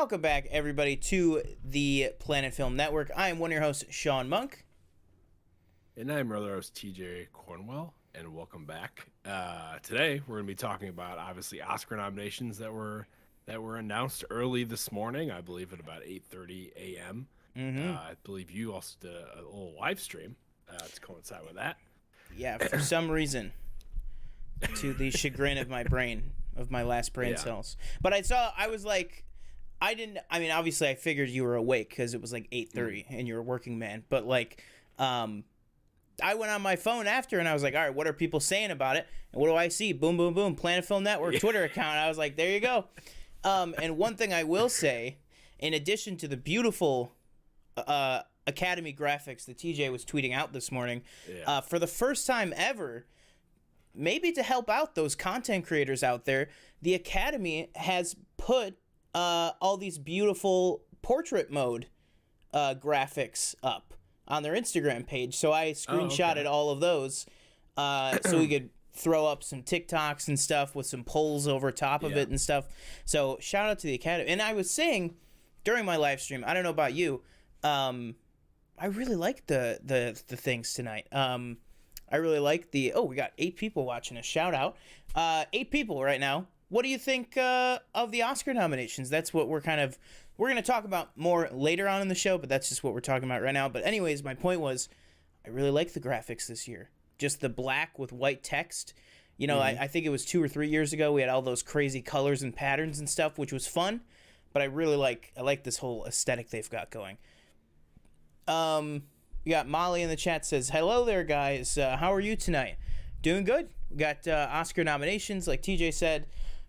Welcome back, everybody, to the Planet Film Network. I am one of your hosts, Sean Monk. And I'm your other host, TJ Cornwell, and welcome back. Today, we're going to be talking about, obviously, Oscar nominations that were announced early this morning, I believe at about 8:30 a.m. I believe you also did a little live stream to coincide with that. Yeah, for some reason, to the chagrin of my brain, of my last brain cells. But obviously I figured you were awake because it was like 8:30 and you're a working man. But I went on my phone after and I was like, all right, what are people saying about it? And what do I see? Boom, boom, boom. Planet Film Network Twitter account. I was like, there you go. And one thing I will say, in addition to the beautiful Academy graphics that TJ was tweeting out this morning, for the first time ever, maybe to help out those content creators out there, the Academy has put all these beautiful portrait mode graphics up on their Instagram page. So I screenshotted all of those so we could throw up some TikToks and stuff with some polls over top of it and stuff. So shout out to the Academy. And I was saying during my live stream, I don't know about you, I really like the things tonight. I really like we got 8 people watching us. Shout out. 8 people right now. What do you think of the Oscar nominations? That's what we're going to talk about more later on in the show, but that's just what we're talking about right now. But anyways, my point was, I really like the graphics this year. Just the black with white text. You know, I think it was 2 or 3 years ago, we had all those crazy colors and patterns and stuff, which was fun. But I like this whole aesthetic they've got going. We got Molly in the chat says, hello there, guys. How are you tonight? Doing good. We got Oscar nominations, like TJ said.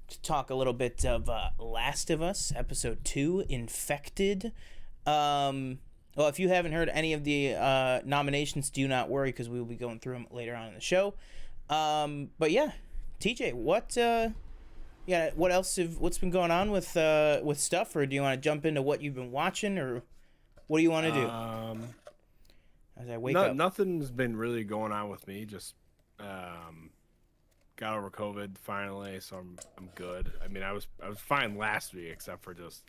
To talk a little bit of Last of Us, Episode 2, Infected. Well, if you haven't heard any of the nominations, do not worry, because we will be going through them later on in the show. But yeah, TJ, what else what's been going on with stuff, or do you want to jump into what you've been watching, or what do you want to do? As I wake up. Nothing's been really going on with me, just got over COVID finally, so I'm good. I mean, I was fine last week, except for just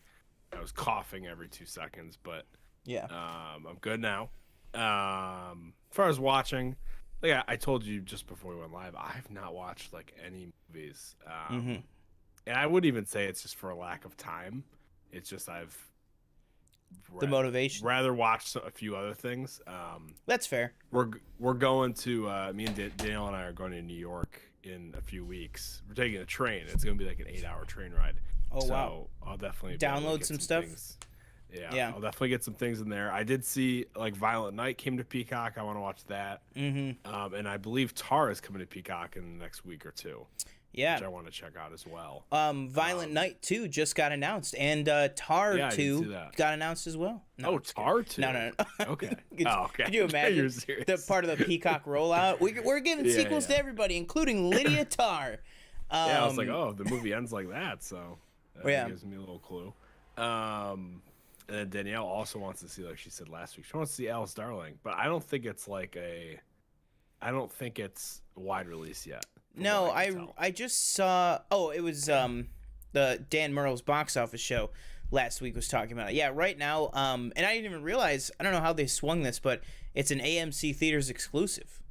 I was coughing every 2 seconds, but I'm good now. As far as watching, like I told you just before we went live, I have not watched like any movies, and I wouldn't even say it's just for a lack of time. It's just the motivation. Rather watch a few other things. That's fair. We're going to me and Danielle and I are going to New York in a few weeks. We're taking a train. It's going to be like an 8-hour train ride. Oh, so wow. I'll definitely download some stuff. Yeah, I'll definitely get some things in there. I did see like Violent Night came to Peacock. I want to watch that. And I believe Tar is coming to Peacock in the next week or two. Yeah, which I want to check out as well. Violent Night 2 just got announced, and Tar 2 got announced as well. No, Tar 2? No. Okay. Okay. Could you imagine the part of the Peacock rollout? We're giving sequels to everybody, including Lydia Tar. I was like, oh, the movie ends like that, so that gives me a little clue. And then Danielle also wants to see, like she said last week, she wants to see Alice Darling, but I don't think it's wide release yet. No, I just saw. Oh, it was the Dan Murrell's box office show last week was talking about it. Yeah, right now. And I didn't even realize. I don't know how they swung this, but it's an AMC theaters exclusive.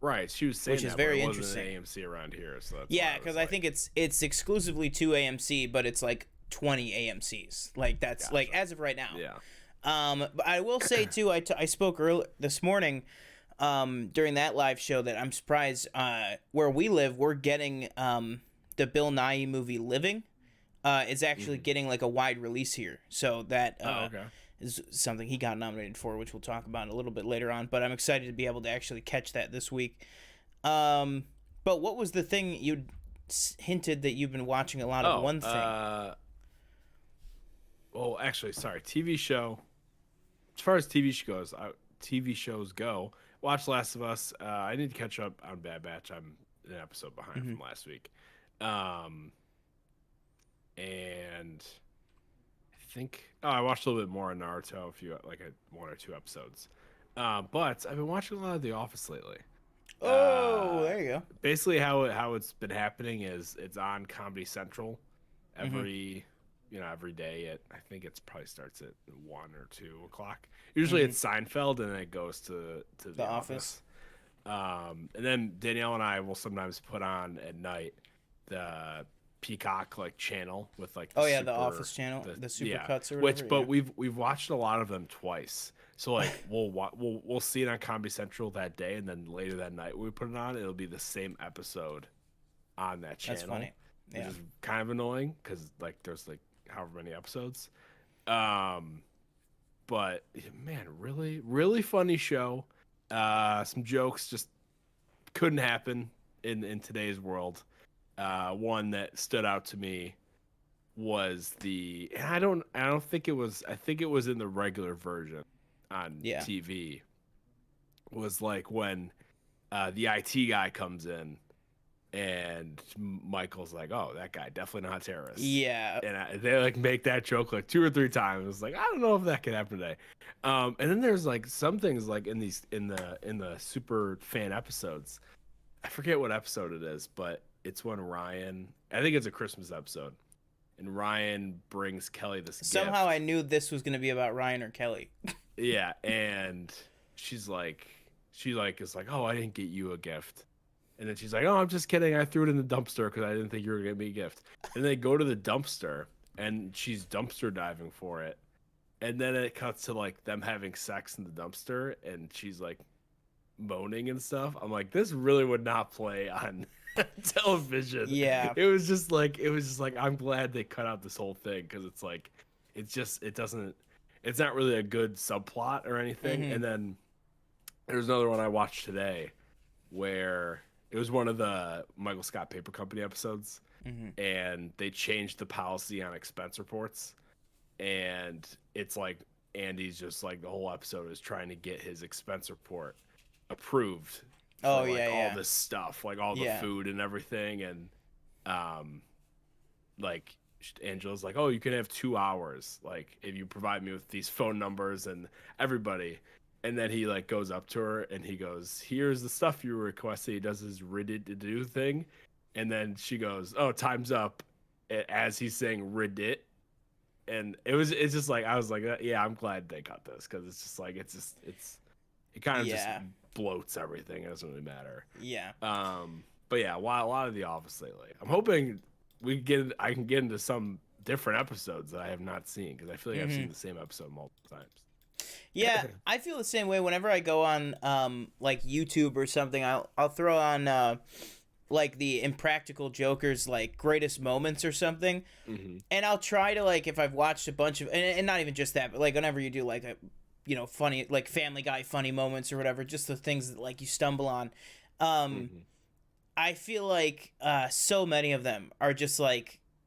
Right, she was saying which is very but it interesting. Wasn't AMC around here, so that's because I think it's exclusively to AMC, but it's like 20 AMCs. Like that's like as of right now. Yeah. But I will say too. I spoke early this morning. During that live show that I'm surprised where we live, we're getting the Bill Nighy movie Living is actually getting like a wide release here. So that is something he got nominated for, which we'll talk about a little bit later on. But I'm excited to be able to actually catch that this week. But what was the thing you hinted that you've been watching a lot of? One thing. Well, actually, sorry. TV show. As far as TV shows go, watch Last of Us. I need to catch up on Bad Batch. I'm an episode behind from last week. And I think I watched a little bit more on Naruto, one or two episodes. But I've been watching a lot of The Office lately. There you go. Basically, how it's been happening is it's on Comedy Central every every day I think it probably starts at 1 or 2 o'clock. Usually it's Seinfeld, and then it goes to the Office. And then Danielle and I will sometimes put on at night the Peacock channel with the Office channel, the super cuts or whatever. But we've watched a lot of them twice. So we'll see it on Comedy Central that day, and then later that night when we put it on, it'll be the same episode on that channel. That's funny. Yeah. Which is kind of annoying because there's however many episodes. But man, really, really funny show. Some jokes just couldn't happen in today's world. One that stood out to me was and I don't think it was. I think it was in the regular version on TV. Was when the IT guy comes in. And Michael's like, "Oh, that guy definitely not a terrorist." Yeah, and they make that joke 2 or 3 times. It's I don't know if that could happen today. And then there's some things in the super fan episodes. I forget what episode it is, but it's when Ryan. I think it's a Christmas episode, and Ryan brings Kelly this gift. Somehow I knew this was gonna be about Ryan or Kelly. Yeah, and she's like, "Oh, I didn't get you a gift." And then she's like, "Oh, I'm just kidding. I threw it in the dumpster because I didn't think you were going to get me a gift." And they go to the dumpster, and she's dumpster diving for it. And then it cuts to, them having sex in the dumpster, and she's, moaning and stuff. I'm like, this really would not play on television. Yeah. It was just I'm glad they cut out this whole thing because it's not really a good subplot or anything. Mm-hmm. And then there's another one I watched today where... It was one of the Michael Scott Paper Company episodes, and they changed the policy on expense reports, and it's Andy's just the whole episode is trying to get his expense report approved for all this stuff, all the food and everything, and Angela's like, "Oh, you can have 2 hours, if you provide me with these phone numbers and everybody." And then he goes up to her and he goes, "Here's the stuff you requested." He does his rid-it-to-do thing. And then she goes, "Oh, time's up," as he's saying "rid-it." And it's just I was like, yeah, I'm glad they cut this because it's just it kind of just bloats everything. It doesn't really matter. Yeah. But yeah, a lot of The Office lately. I'm hoping I can get into some different episodes that I have not seen because I feel like I've seen the same episode multiple times. Yeah, I feel the same way whenever I go on YouTube or something. I'll throw on the Impractical Jokers greatest moments or something, and I'll try to if I've watched a bunch of and not even just that, but whenever you do a funny Family Guy funny moments or whatever, just the things that you stumble on. I feel so many of them are just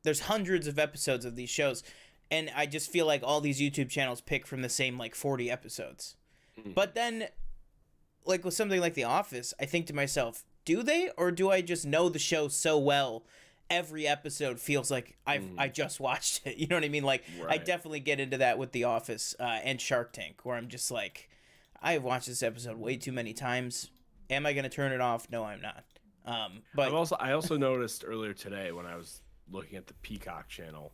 there's hundreds of episodes of these shows. And I just feel all these YouTube channels pick from the same 40 episodes. But then with something like The Office, I think to myself, do they or do I just know the show so well every episode feels like I just watched it? You know what I mean? Right. I definitely get into that with The Office and Shark Tank where I'm just I've watched this episode way too many times. Am I going to turn it off? No, I'm not. But I also noticed earlier today when I was looking at the Peacock channel,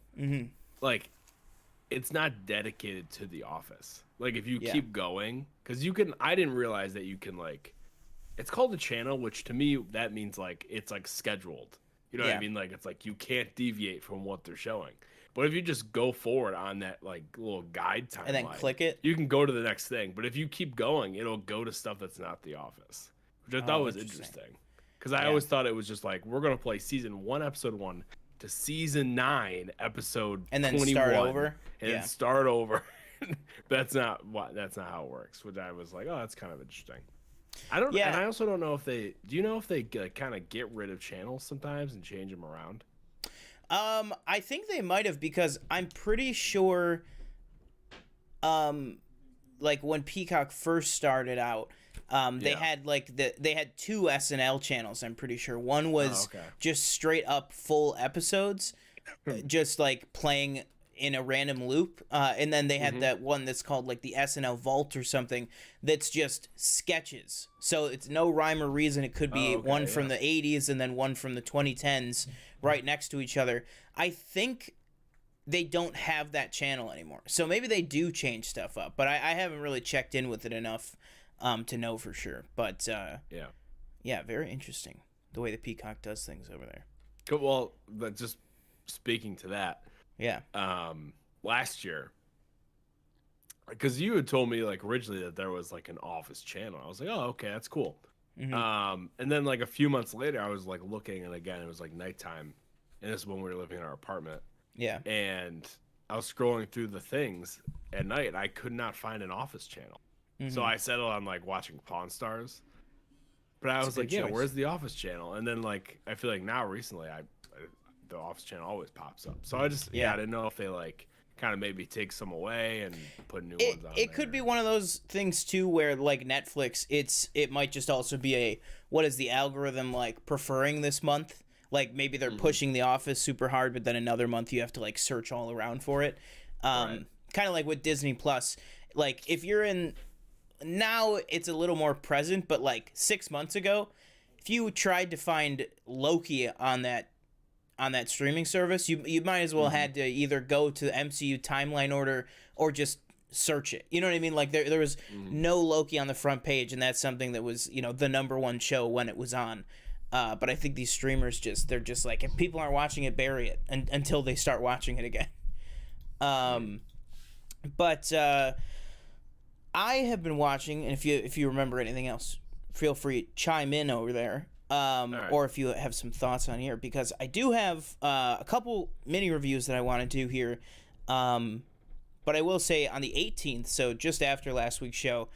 it's not dedicated to The Office. If you keep going, because I didn't realize that you can it's called a channel, which to me that means it's scheduled. You know what I mean? It's you can't deviate from what they're showing. But if you just go forward on that little guide timeline and then click it, you can go to the next thing. But if you keep going, it'll go to stuff that's not The Office, which I thought was interesting. Because I always thought it was just we're gonna play season 1, episode 1. To season 9, episode and then 21, start over, and then start over. That's not how it works. Which I was oh, that's kind of interesting. I don't. Yeah. And I also don't know if they. Do you know if they kind of get rid of channels sometimes and change them around? I think they might have because I'm pretty sure. When Peacock first started out. They had they had 2 SNL channels, I'm pretty sure. One was just straight up full episodes, just playing in a random loop. And then they had that one that's called the SNL Vault or something that's just sketches. So it's no rhyme or reason. It could be one from the 80s and then one from the 2010s right next to each other. I think they don't have that channel anymore. So maybe they do change stuff up, but I haven't really checked in with it enough to know for sure. But yeah, very interesting the way the Peacock does things over there. Good. Well, but just speaking to that, yeah, last year, because you had told me like originally that there was like an Office channel. I was like, oh, okay, that's cool. Mm-hmm. And then like a few months later, I was like looking, and again, it was like nighttime, and this is when we were living in our apartment. Yeah. And I was scrolling through the things at night, and I could not find an Office channel. Mm-hmm. So I settled on like watching Pawn Stars. But I was like, yeah, where's the Office channel? And then like I feel like now recently, the Office channel always pops up. So I just I didn't know if they like kind of maybe take some away and put new ones on. It could be one of those things too, where like Netflix, it might just also be a, what is the algorithm like preferring this month? Like maybe they're pushing The Office super hard, but then another month you have to like search all around for it. Kind of like with Disney Plus. Like if you're in, now it's a little more present, but like 6 months ago, if you tried to find Loki on that streaming service, you might as well had to either go to the MCU timeline order or just search it. You know what I mean? Like there was no Loki on the front page, and that's something that was, you know, the #1 show when it was on. But I think these streamers they're just like, if people aren't watching it, bury it until they start watching it again. But I have been watching, and if you remember anything else, feel free to chime in over there. Right. Or if you have some thoughts on here, because I do have a couple mini reviews that I want to do here. But I will say on the 18th, so just after last week's show,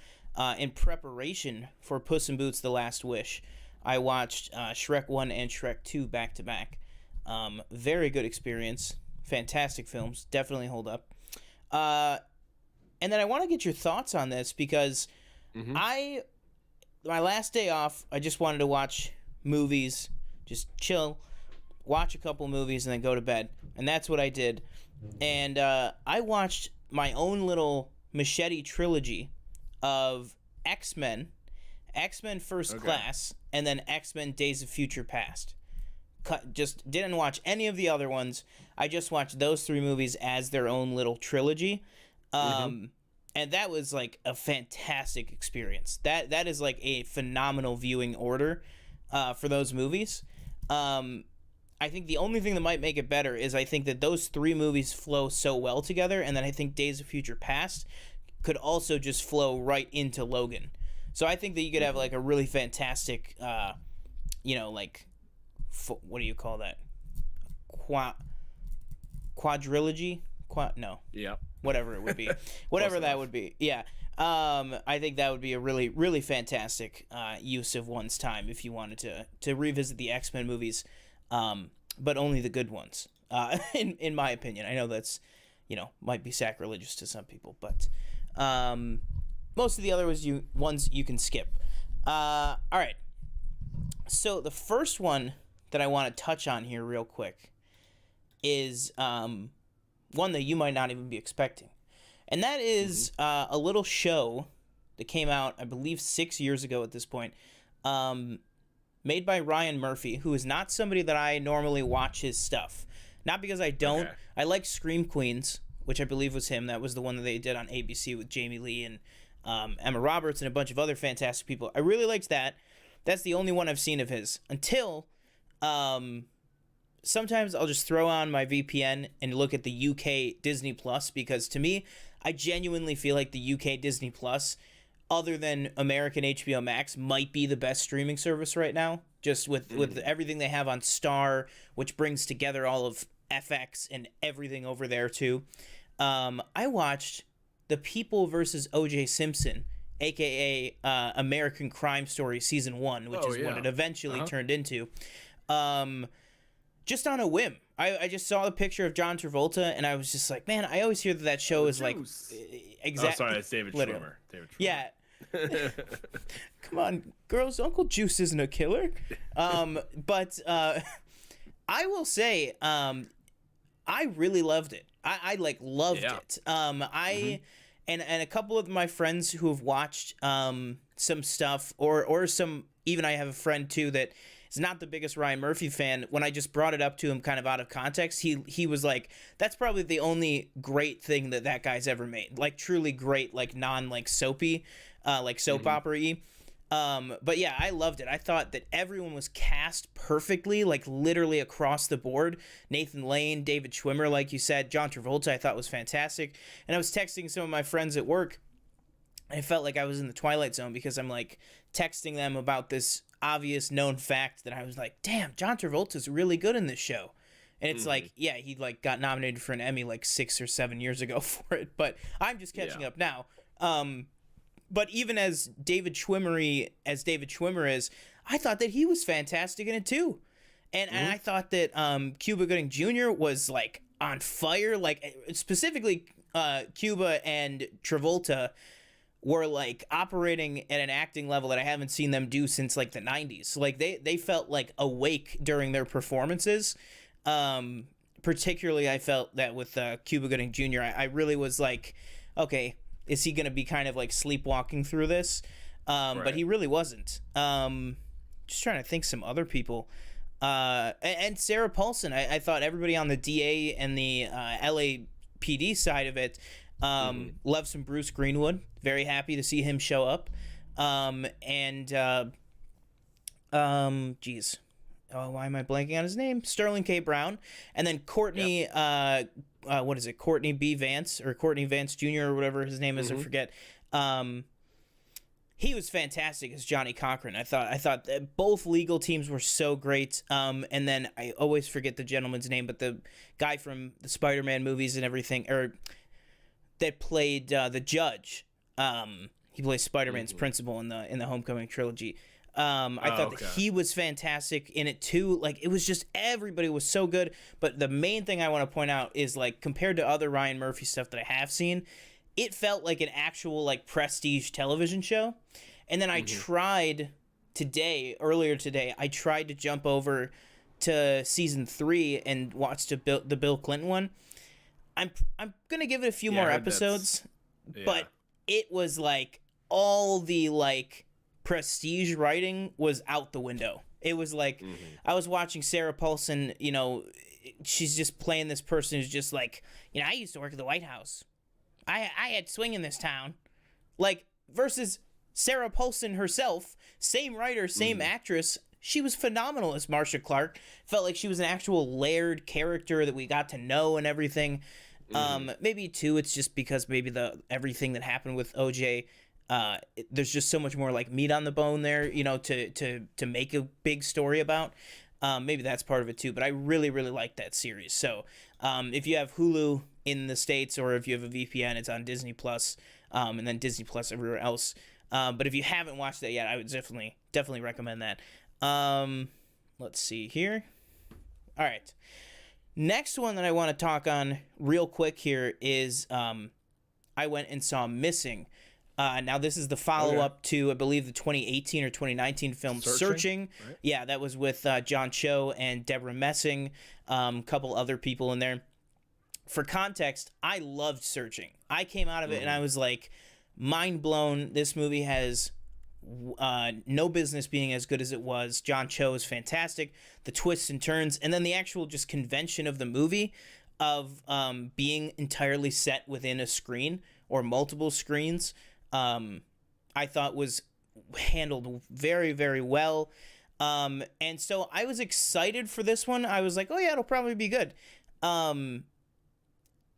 in preparation for Puss in Boots: The Last Wish, I watched Shrek 1 and Shrek 2 back to back. Very good experience. Fantastic films. Definitely hold up. And then I want to get your thoughts on this, because my last day off, I just wanted to watch movies, just chill, watch a couple movies, and then go to bed. And that's what I did. And I watched my own little machete trilogy of X-Men First Class, and then X-Men Days of Future Past. Just didn't watch any of the other ones. I just watched those 3 movies as their own little trilogy. And that was like a fantastic experience. That is like a phenomenal viewing order for those movies. I think the only thing that might make it better is I think that those 3 movies flow so well together, and then I think Days of Future Past could also just flow right into Logan. So I think that you could have like a really fantastic, you know, like, what do you call that? Quadrilogy? No. Yeah. Whatever it would be. Whatever that would be. Yeah. I think that would be a really, really fantastic use of one's time if you wanted to revisit the X-Men movies, but only the good ones, in my opinion. I know that's, you know, might be sacrilegious to some people, but most of the other ones you can skip. All right. So the first one that I want to touch on here real quick is one that you might not even be expecting. And that is a little show that came out, I believe, 6 years ago at this point, made by Ryan Murphy, who is not somebody that I normally watch his stuff. Not because I don't. Okay. I like Scream Queens, which I believe was him. That was the one that they did on ABC with Jamie Lee and Emma Roberts and a bunch of other fantastic people. I really liked that. That's the only one I've seen of his. Until sometimes I'll just throw on my VPN and look at the UK Disney Plus, because to me, I genuinely feel like the UK Disney Plus, other than American HBO Max, might be the best streaming service right now, just with everything they have on Star, which brings together all of FX and everything over there too. I watched The People versus O.J. Simpson, aka American Crime Story Season 1, which is what it eventually turned into. Just on a whim. I just saw the picture of John Travolta, and I was just like, man, I always hear that show is like... Exactly. Oh, sorry, that's David Schwimmer. Yeah. Come on, girls, Uncle Juice isn't a killer. But I will say, I really loved it. I loved it. And a couple of my friends who have watched some stuff, or some, even I have a friend too that is not the biggest Ryan Murphy fan. When I just brought it up to him kind of out of context, he was like, that's probably the only great thing that guy's ever made. Like, truly great, like, non, like, soapy, like, soap opera-y. But yeah, I loved it. I thought that everyone was cast perfectly, like literally across the board. Nathan Lane, David Schwimmer, like you said, John Travolta, I thought was fantastic. And I was texting some of my friends at work. I felt like I was in the Twilight Zone because I'm like texting them about this obvious known fact that I was like, damn, John Travolta's really good in this show. And it's like, yeah, he like got nominated for an Emmy like 6 or 7 years ago for it, but I'm just catching up now. But even as David Schwimmer is, I thought that he was fantastic in it too. And I thought that Cuba Gooding Jr. was like on fire. Like specifically Cuba and Travolta were like operating at an acting level that I haven't seen them do since like the 90s. Like they felt like awake during their performances. Particularly I felt that with Cuba Gooding Jr. I really was like, okay, is he going to be kind of like sleepwalking through this? But he really wasn't. Just trying to think some other people. And Sarah Paulson, I thought everybody on the DA and the LAPD side of it loved some Bruce Greenwood. Very happy to see him show up. Geez. Oh, why am I blanking on his name? Sterling K. Brown. And then Courtney, what is it? Courtney B. Vance or Courtney Vance Jr. or whatever his name is, I forget. He was fantastic as Johnny Cochran. I thought that both legal teams were so great. And then I always forget the gentleman's name, but the guy from the Spider-Man movies and everything, or that played the judge. He plays Spider-Man's principal in the Homecoming trilogy. I thought that he was fantastic in it too. Like, it was just, everybody was so good. But the main thing I want to point out is, like, compared to other Ryan Murphy stuff that I have seen, it felt like an actual, like, prestige television show. And then I tried earlier today, I tried to jump over to season 3 and watch the Bill Clinton one. I'm gonna give it a few more episodes, but it was like all the like prestige writing was out the window. It was like I was watching Sarah Paulson, you know, she's just playing this person who's just like, you know, I used to work at the White House. I had swing in this town. Like, versus Sarah Paulson herself, same writer, same actress. She was phenomenal as Marcia Clark. Felt like she was an actual layered character that we got to know and everything. Maybe too, it's just because maybe everything that happened with OJ, there's just so much more like meat on the bone there, you know, to make a big story about. Maybe that's part of it too, but I really, really like that series. So if you have Hulu in the States, or if you have a VPN, it's on Disney Plus, and then Disney Plus everywhere else. But if you haven't watched that yet, I would definitely recommend that. Let's see here. All right. Next one that I want to talk on real quick here is I went and saw Missing. Now, this is the follow-up to, I believe, the 2018 or 2019 film Searching. Right? Yeah, that was with John Cho and Deborah Messing, a couple other people in there. For context, I loved Searching. I came out of it and I was like, mind blown. This movie has no business being as good as it was. John Cho is fantastic. The twists and turns, and then the actual just convention of the movie of being entirely set within a screen or multiple screens, I thought was handled very, very well. And so I was excited for this one. I was like, oh yeah, it'll probably be good.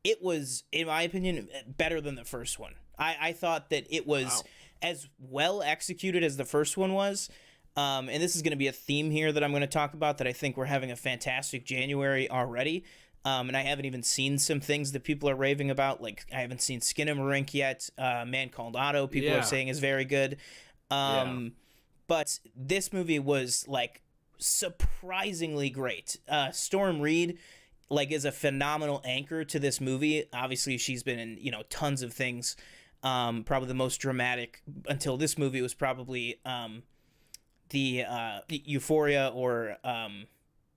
It was, in my opinion, better than the first one. I thought that it was as well executed as the first one was. And this is going to be a theme here that I'm going to talk about, that I think we're having a fantastic January already. And I haven't even seen some things that people are raving about. Like, I haven't seen Skinamarink yet. Man Called Otto, people are saying is very good. But this movie was, like, surprisingly great. Storm Reed, like, is a phenomenal anchor to this movie. Obviously, she's been in, you know, tons of things. Probably the most dramatic until this movie was probably the Euphoria, or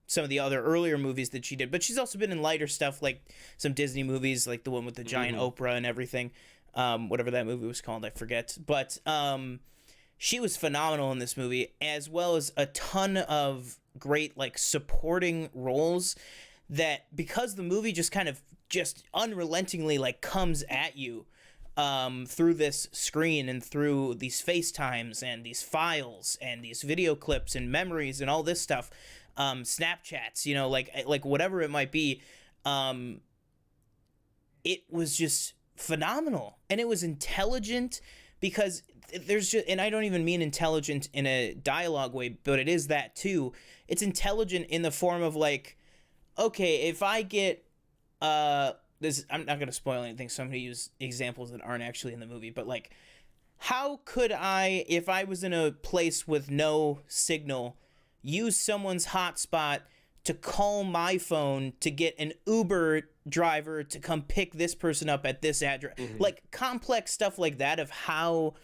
some of the other earlier movies that she did. But she's also been in lighter stuff, like some Disney movies, like the one with the giant Oprah and everything. Whatever that movie was called, I forget. But she was phenomenal in this movie, as well as a ton of great like supporting roles that, because the movie just kind of just unrelentingly like comes at you through this screen and through these FaceTimes and these files and these video clips and memories and all this stuff, Snapchats, you know, like whatever it might be, it was just phenomenal. And it was intelligent, because there's just, and I don't even mean intelligent in a dialogue way, but it is that too. It's intelligent in the form of like, okay, if I get this, I'm not gonna spoil anything, so I'm gonna use examples that aren't actually in the movie, but like, how could I, if I was in a place with no signal, use someone's hotspot to call my phone to get an Uber driver to come pick this person up at this address? Like complex stuff like that, of how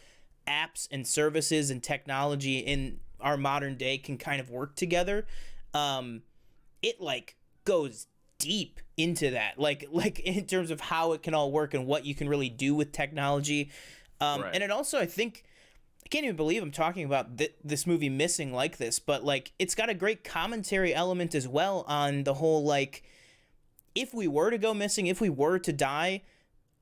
apps and services and technology in our modern day can kind of work together. It like goes deep into that, like in terms of how it can all work and what you can really do with technology. And it also, I think, I can't even believe I'm talking about this movie missing like this, but like it's got a great commentary element as well on the whole, like, if we were to go missing, if we were to die,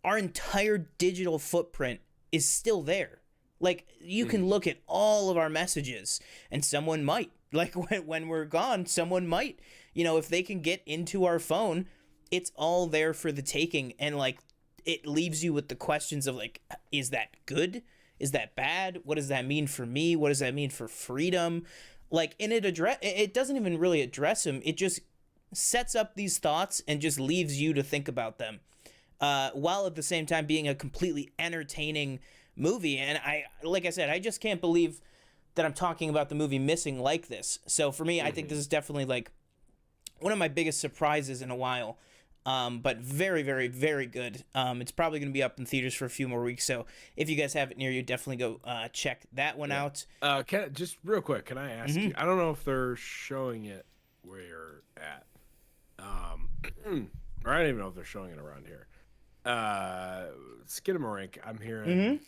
our entire digital footprint is still there. Like, you can look at all of our messages and someone might, like when we're gone, someone might, you know, if they can get into our phone, it's all there for the taking. And like, it leaves you with the questions of like, is that good? Is that bad? What does that mean for me? What does that mean for freedom? Like, and it doesn't even really address them. It just sets up these thoughts and just leaves you to think about them, while at the same time being a completely entertaining movie. And like I said, I just can't believe that I'm talking about the movie missing like this. So for me, I think this is definitely like one of my biggest surprises in a while. But very, very, very good. It's probably going to be up in theaters for a few more weeks. So if you guys have it near you, definitely go check that one out. Just real quick, can I ask you? I don't know if they're showing it where you're at. Or I don't even know if they're showing it around here. Skinamarink, I'm hearing.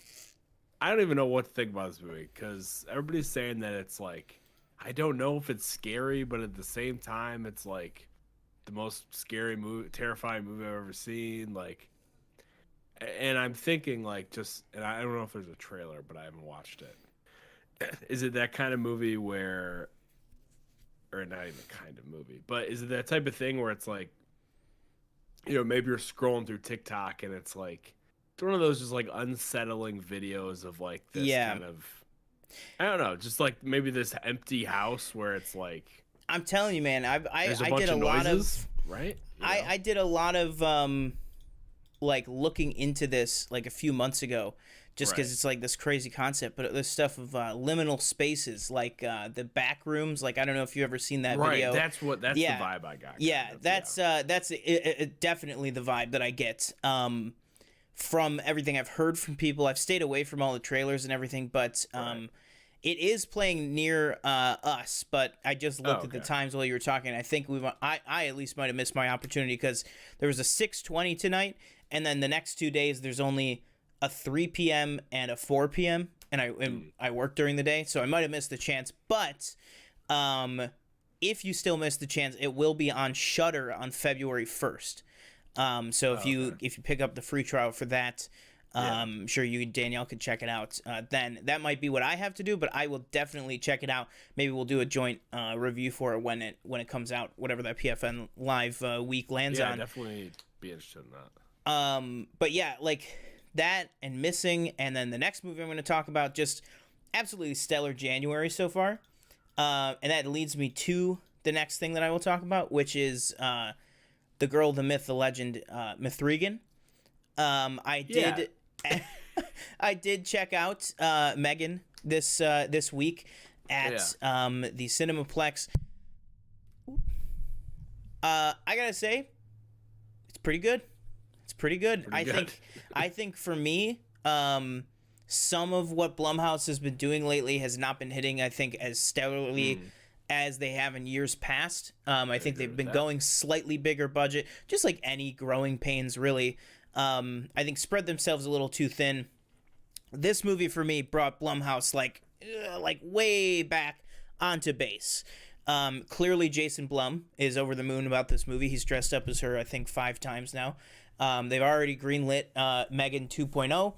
I don't even know what to think about this movie, because everybody's saying that it's like, I don't know if it's scary, but at the same time, it's like the most scary movie, terrifying movie I've ever seen. Like, and I'm thinking like, just, and I don't know if there's a trailer, but I haven't watched it. Is it that kind of movie where, or not even kind of movie, but is it that type of thing where it's like, you know, maybe you're scrolling through TikTok and it's like, it's one of those just like unsettling videos of like this kind of, I don't know, just like maybe this empty house where it's like, I'm telling you, man, I did a lot of, right? I did a lot of like looking into this like a few months ago, just because it's like this crazy concept. But there's stuff of liminal spaces, like the back rooms. Like, I don't know if you've ever seen that video. That's the vibe I got. That's definitely the vibe that I get from everything I've heard from people. I've stayed away from all the trailers and everything, but it is playing near us, but I just looked at the times while you were talking. I think I at least might have missed my opportunity, because there was a 6:20 tonight, and then the next 2 days there's only a 3 p.m. and a 4 p.m. and I work during the day, so I might have missed the chance. But if you still missed the chance, it will be on Shudder on February 1st. So if you pick up the free trial for that, I'm sure Danielle could check it out. Then that might be what I have to do, but I will definitely check it out. Maybe we'll do a joint review for it when it comes out, whatever that PFNLive week lands on. Yeah, definitely be interested in that. But yeah, like that and Missing, and then the next movie I'm going to talk about, just absolutely stellar January so far. And that leads me to the next thing that I will talk about, which is the girl, the myth, the legend, M3GAN. I did check out M3GAN this week at the Cinemaplex. I gotta say, it's pretty good. I think for me, some of what Blumhouse has been doing lately has not been hitting, I think, as stellarly as they have in years past. I think they've been going slightly bigger budget, just like any growing pains, really. I think spread themselves a little too thin. This movie for me brought Blumhouse like like way back onto base. Clearly Jason Blum is over the moon about this movie. He's dressed up as her, I think, 5 times now. They've already greenlit M3GAN 2.0,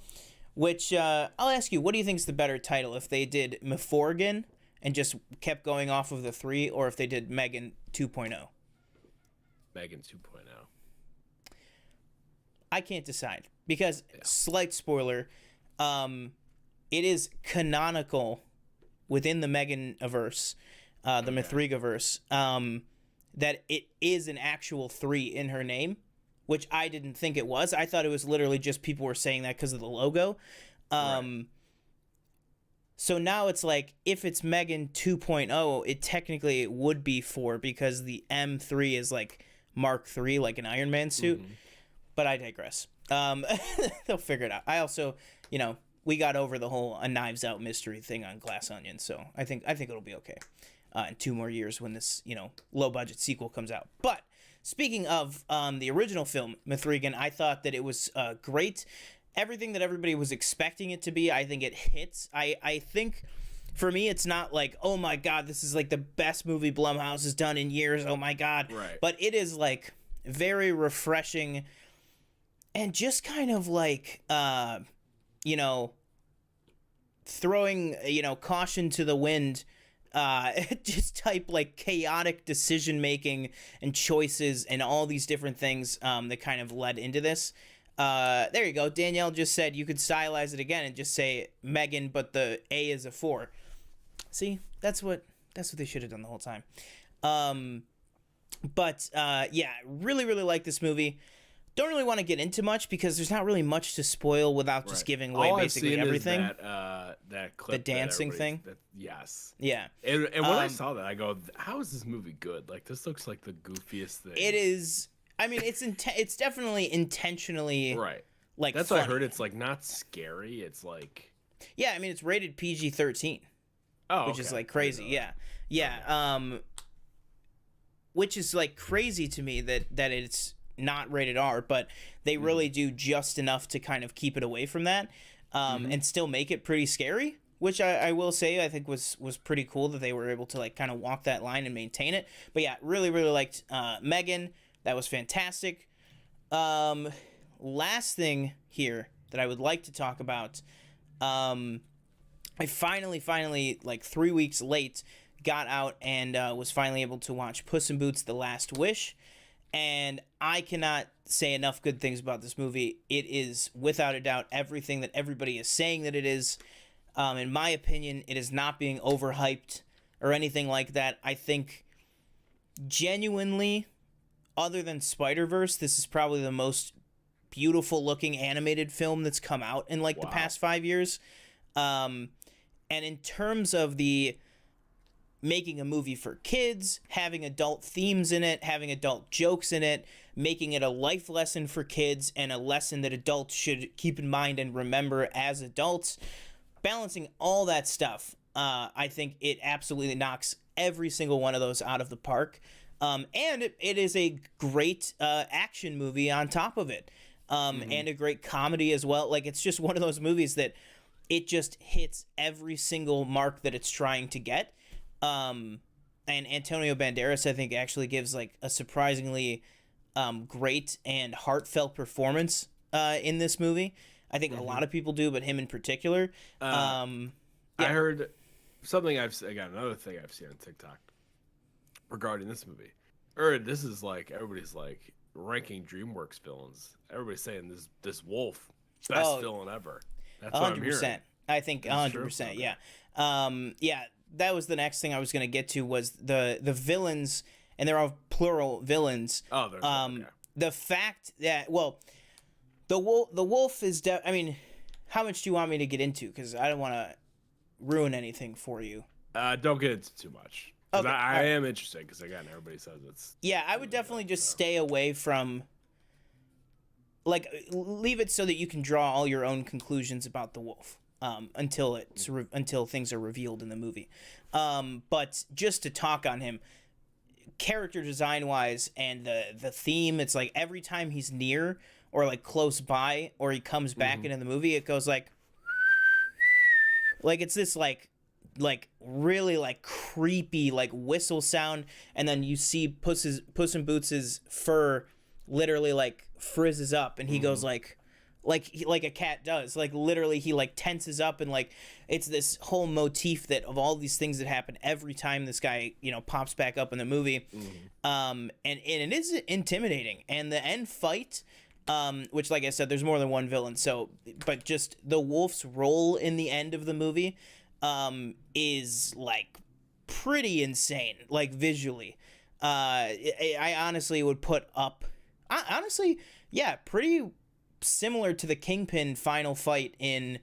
which I'll ask you, what do you think is the better title? If they did M3GAN and just kept going off of the 3, or if they did M3GAN 2.0? M3GAN 2.0. I can't decide because, slight spoiler, it is canonical within the M3GAN-averse, the M3GAverse, that it is an actual 3 in her name, which I didn't think it was. I thought it was literally just people were saying that because of the logo. Right. So now it's like, if it's M3GAN 2.0, it technically would be 4 because the M3 is like Mark III, like an Iron Man suit. Mm-hmm. But I digress. They'll figure it out. I also, we got over the whole a Knives Out mystery thing on Glass Onion, so I think it'll be okay in 2 more years when this, low budget sequel comes out. But speaking of the original film, M3GAN, I thought that it was great. Everything that everybody was expecting it to be, I think it hits. I think for me, it's not like, oh my God, this is like the best movie Blumhouse has done in years. Oh my God. Right. But it is like very refreshing and just kind of like, throwing, caution to the wind, just type like chaotic decision making and choices and all these different things that kind of led into this. There you go. Danielle just said you could stylize it again and just say M3GAN, but the A is a 4. See, that's what they should have done the whole time. But really, really like this movie. Don't really want to get into much because there's not really much to spoil without just giving away basically everything. That clip, the dancing thing. Yes. Yeah. And when I saw that, I go, "How is this movie good? Like, this looks like the goofiest thing." It is. I mean, it's definitely intentionally right. Like, that's funny. What I heard. It's like not scary. It's like, yeah. I mean, it's rated PG-13. Oh, which is like crazy. Yeah. Which is like crazy to me that it's not rated R, but they really do just enough to kind of keep it away from that, and still make it pretty scary, which I will say I think was pretty cool that they were able to like kind of walk that line and maintain it. But yeah, really, really liked M3GAN. That was fantastic. Last thing here that I would like to talk about, I finally, like 3 weeks late, got out and was finally able to watch Puss in Boots: The Last Wish. And I cannot say enough good things about this movie. It is, without a doubt, everything that everybody is saying that it is. In my opinion, it is not being overhyped or anything like that. I think, genuinely, other than Spider-Verse, this is probably the most beautiful-looking animated film that's come out in, like, the past 5 years. And in terms of the making a movie for kids, having adult themes in it, having adult jokes in it, making it a life lesson for kids and a lesson that adults should keep in mind and remember as adults, balancing all that stuff, I think it absolutely knocks every single one of those out of the park. And it is a great action movie on top of it, and a great comedy as well. Like, it's just one of those movies that it just hits every single mark that it's trying to get. And Antonio Banderas, I think, actually gives like a surprisingly great and heartfelt performance in this movie. I think a lot of people do, but him in particular. I heard something another thing I've seen on TikTok regarding this movie. Or this is like, everybody's like ranking DreamWorks villains. Everybody's saying this wolf, best villain ever. That's 100%. What I'm hearing. I think 100%. Yeah. Yeah. That was the next thing I was going to get to, was the villains, and they're all plural villains. Oh, there's okay. The fact that, well, the wolf is I mean, how much do you want me to get into? Because I don't want to ruin anything for you. Don't get into too much. Okay. I am interested, because again, everybody says it's... Yeah, I would definitely just stay away from... Like, leave it so that you can draw all your own conclusions about the wolf. Until things are revealed in the movie. But just to talk on him, character design wise and the theme, it's like every time he's near or like close by or he comes back into the movie, it goes like it's this like like really like creepy like whistle sound, and then you see Puss in Boots's fur literally like frizzes up, and he goes like a cat does, like literally he like tenses up, and like it's this whole motif that of all these things that happen every time this guy, you know, pops back up in the movie. And it is intimidating, and the end fight, which, like I said, there's more than one villain, so but just the wolf's role in the end of the movie is like pretty insane, like visually. I honestly would put up honestly, yeah, pretty similar to the Kingpin final fight in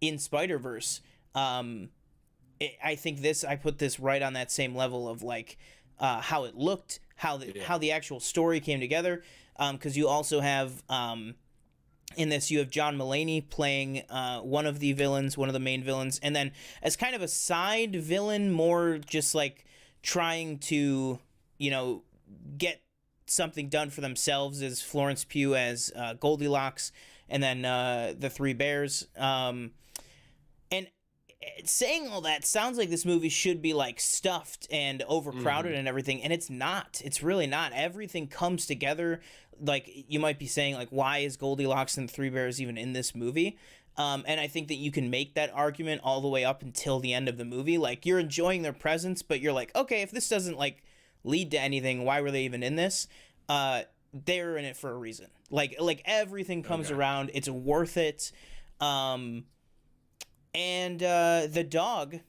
Spider-Verse. I think I put this right on that same level of like how it looked, how the actual story came together, because you also have in this, you have John Mulaney playing one of the main villains, and then as kind of a side villain, more just like trying to, you know, get something done for themselves, is Florence Pugh as Goldilocks, and then the Three Bears. And saying all that sounds like this movie should be like stuffed and overcrowded and everything, and it's not. It's really not. Everything comes together. Like, you might be saying, like, why is Goldilocks and the Three Bears even in this movie? And I think that you can make that argument all the way up until the end of the movie. Like, you're enjoying their presence, but you're like, okay, if this doesn't like lead to anything, why were they even in this? They're in it for a reason. Like everything comes around. It's worth it. And the dog,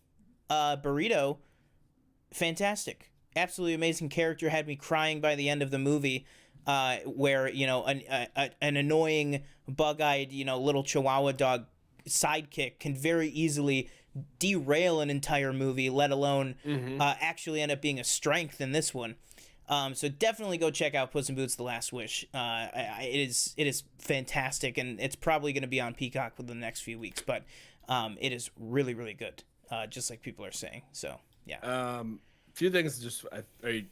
Burrito, fantastic, absolutely amazing character. Had me crying by the end of the movie, where, you know, an annoying, bug-eyed, you know, little Chihuahua dog sidekick can very easily derail an entire movie, let alone actually end up being a strength in this one. So definitely go check out Puss in Boots: The Last Wish. It is fantastic, and it's probably going to be on Peacock within the next few weeks, but it is really, really good, just like people are saying. So, yeah. Few things, just are you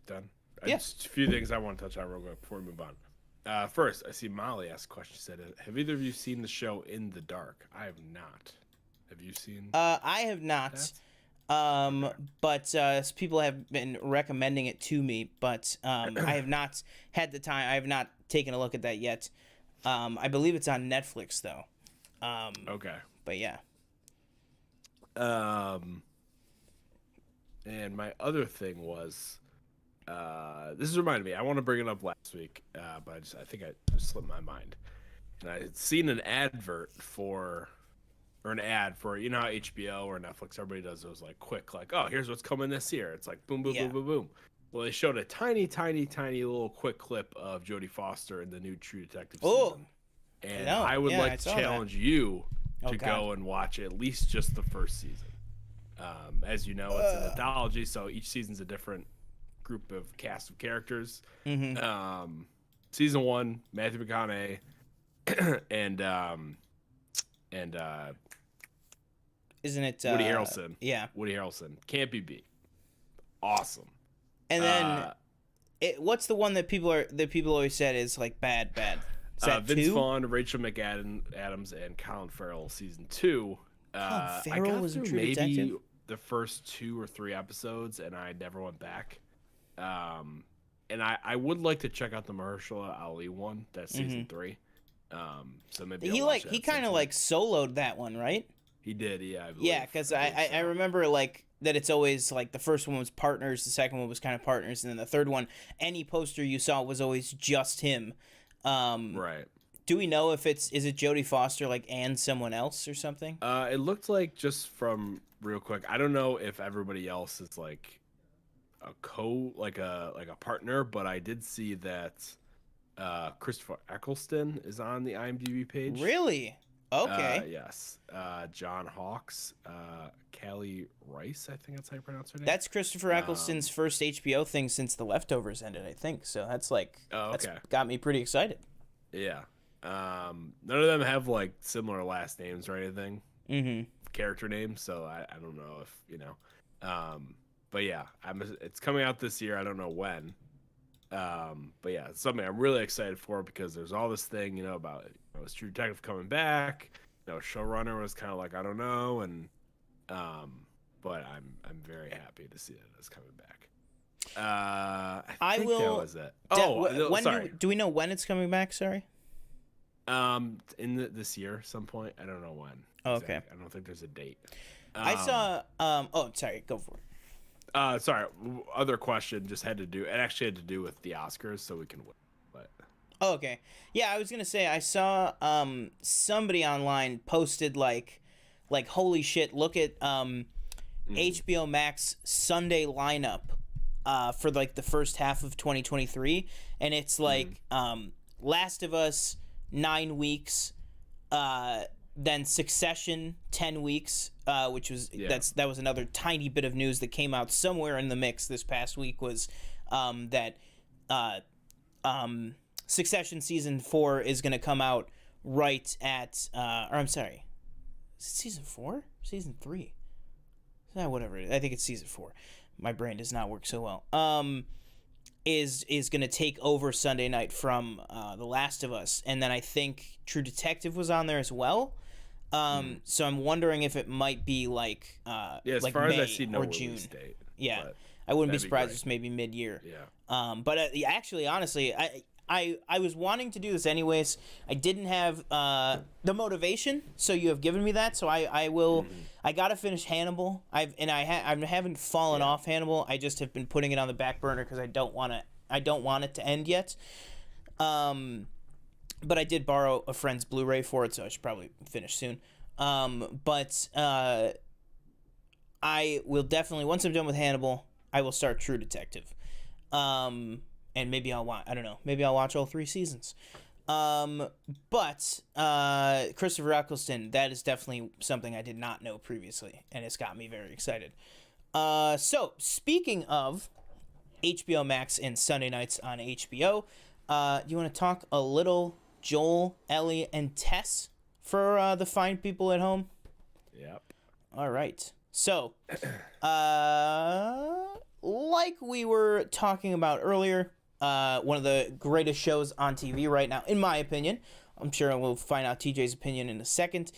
done? Yeah. Just a few things I want to touch on real quick before we move on. First, I see Molly asked a question. She said, have either of you seen the show In the Dark? I have not. Have you seen I have not. That? But people have been recommending it to me, but I have not had the time. I have not taken a look at that yet. I believe it's on Netflix, though. Okay. But yeah. And my other thing was, this has reminded me. I want to bring it up last week, but I think I just slipped my mind. And I had seen an advert for, you know how HBO or Netflix, everybody does those like quick, like, oh, here's what's coming this year. It's like boom, boom, boom, boom, boom. Well, they showed a tiny, tiny, tiny little quick clip of Jodie Foster in the new True Detective season. And I would like to challenge you to go and watch at least just the first season. As you know, it's an anthology, so each season's a different group of cast of characters. Season 1, Matthew McConaughey, and isn't it Woody Harrelson? Yeah, Woody Harrelson can't be beat. Awesome. And then, what's the one that people always said is like bad? Is that Vince 2? Vaughn, Rachel McAdams, and Colin Farrell, season 2. Colin I Farrell got was in through True maybe Detective? the first 2 or 3 episodes, and I never went back. And I would like to check out the Mahershala Ali one. That's season 3. So maybe he kind of like soloed that one, right? He did, yeah. I believe. Yeah, because I remember like that it's always like the first one was partners, the second one was kind of partners, and then the third one, any poster you saw was always just him. Right. Do we know if is it Jodie Foster like and someone else or something? It looked like, just from real quick, I don't know if everybody else is like a partner, but I did see that Christopher Eccleston is on the IMDb page. Really? Okay. Yes. John Hawkes, Callie Rice, I think that's how you pronounce her name. That's Christopher Eccleston's first HBO thing since The Leftovers ended, I think. So that's like, that's got me pretty excited. Yeah. None of them have like similar last names or anything. Character names, so I don't know if, you know. But yeah, it's coming out this year. I don't know when. But yeah, it's something I'm really excited for, because there's all this thing, you know, about, you know, is True Detective coming back? You know, showrunner was kind of like, I don't know, and but I'm very happy to see that it's coming back. I think that was it. Sorry. Do we know when it's coming back? Sorry. In this year, some point. I don't know when. Oh, okay. I don't think there's a date. I saw. Oh, sorry. Go for it. Sorry. Other question just had to do. It actually had to do with the Oscars, so we can win. But. Oh, okay. Yeah, I was gonna say I saw somebody online posted like holy shit, look at HBO Max Sunday lineup for like the first half of 2023, and it's like Last of Us 9 weeks, then Succession 10 weeks, which was that was another tiny bit of news that came out somewhere in the mix this past week, was that Succession season 4 is going to come out right at or I'm sorry, is it season 4? Season 3? Whatever. I think it's season 4. My brain does not work so well. Is going to take over Sunday night from The Last of Us, and then I think True Detective was on there as well. So I'm wondering if it might be like as like far May as I see, no or June. release date. Yeah, I wouldn't be surprised if it's maybe mid-year. Yeah. But actually, honestly, I was wanting to do this anyways. I didn't have the motivation, so you have given me that. So I will. I gotta finish Hannibal. I haven't fallen off Hannibal. I just have been putting it on the back burner because I don't want it to end yet. But I did borrow a friend's Blu-ray for it, so I should probably finish soon. But I will definitely, once I'm done with Hannibal, I will start True Detective. And maybe I'll watch, I don't know, maybe I'll watch all 3 seasons. But Christopher Eccleston, that is definitely something I did not know previously, and it's got me very excited. So, speaking of HBO Max and Sunday nights on HBO, do you want to talk a little Joel, Ellie, and Tess for the fine people at home? Yep. All right. So, like we were talking about earlier, one of the greatest shows on TV right now, in my opinion, I'm sure we'll find out TJ's opinion in a second,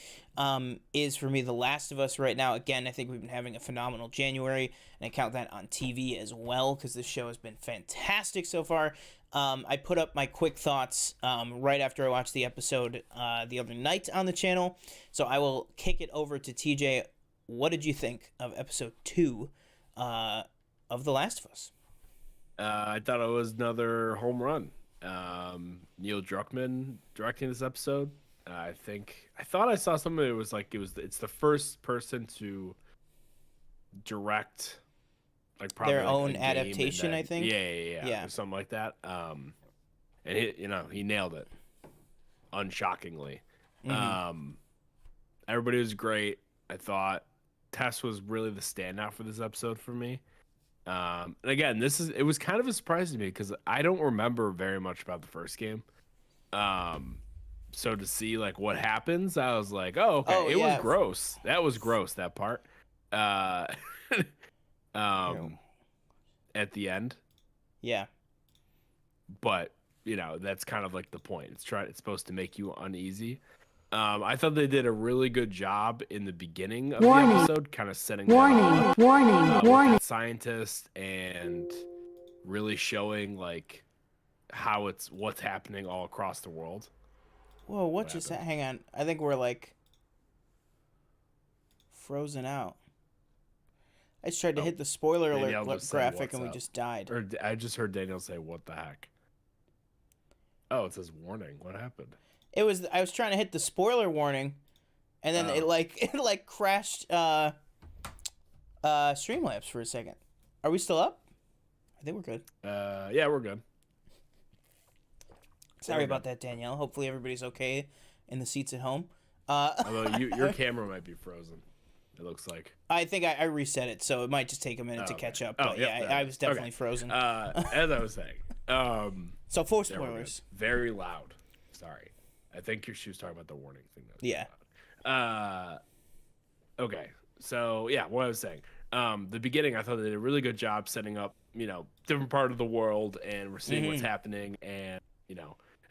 is for me The Last of Us right now. Again, I think we've been having a phenomenal January, and I count that on TV as well, because this show has been fantastic so far. I put up my quick thoughts right after I watched the episode the other night on the channel, so I will kick it over to TJ. What did you think of episode 2 of The Last of Us? I thought it was another home run. Neil Druckmann directing this episode. I thought I saw something that was like it's the first person to direct like probably their like own adaptation, I think. Yeah, or something like that. And he nailed it, unshockingly. Everybody was great. I thought Tess was really the standout for this episode for me. And again, it was kind of a surprise to me because I don't remember very much about the first game. So to see like what happens, I was like, oh, okay. It was gross. That was gross, that part. At the end. Yeah. But, that's kind of like the point. It's supposed to make you uneasy. I thought they did a really good job in the beginning of the episode, kind of setting warning scientist and really showing like what's happening all across the world. Whoa, what just happened? Hang on. I think we're like frozen out. I just tried to hit the spoiler alert graphic and we just died. Or I just heard Daniel say, "What the heck?" Oh, it says warning. What happened? I was trying to hit the spoiler warning, and then it crashed Streamlabs for a second. Are we still up? I think we're good. Yeah, we're good. Sorry about that, Danielle. Hopefully everybody's okay in the seats at home. Although your camera might be frozen. It looks like. I think I reset it, so it might just take a minute to catch up. But I was definitely frozen. As I was saying. So for spoilers. Very loud. Sorry. I think she was talking about the warning thing. Yeah. Okay. So yeah, what I was saying. The beginning, I thought they did a really good job setting up, different part of the world, and we're seeing what's happening, and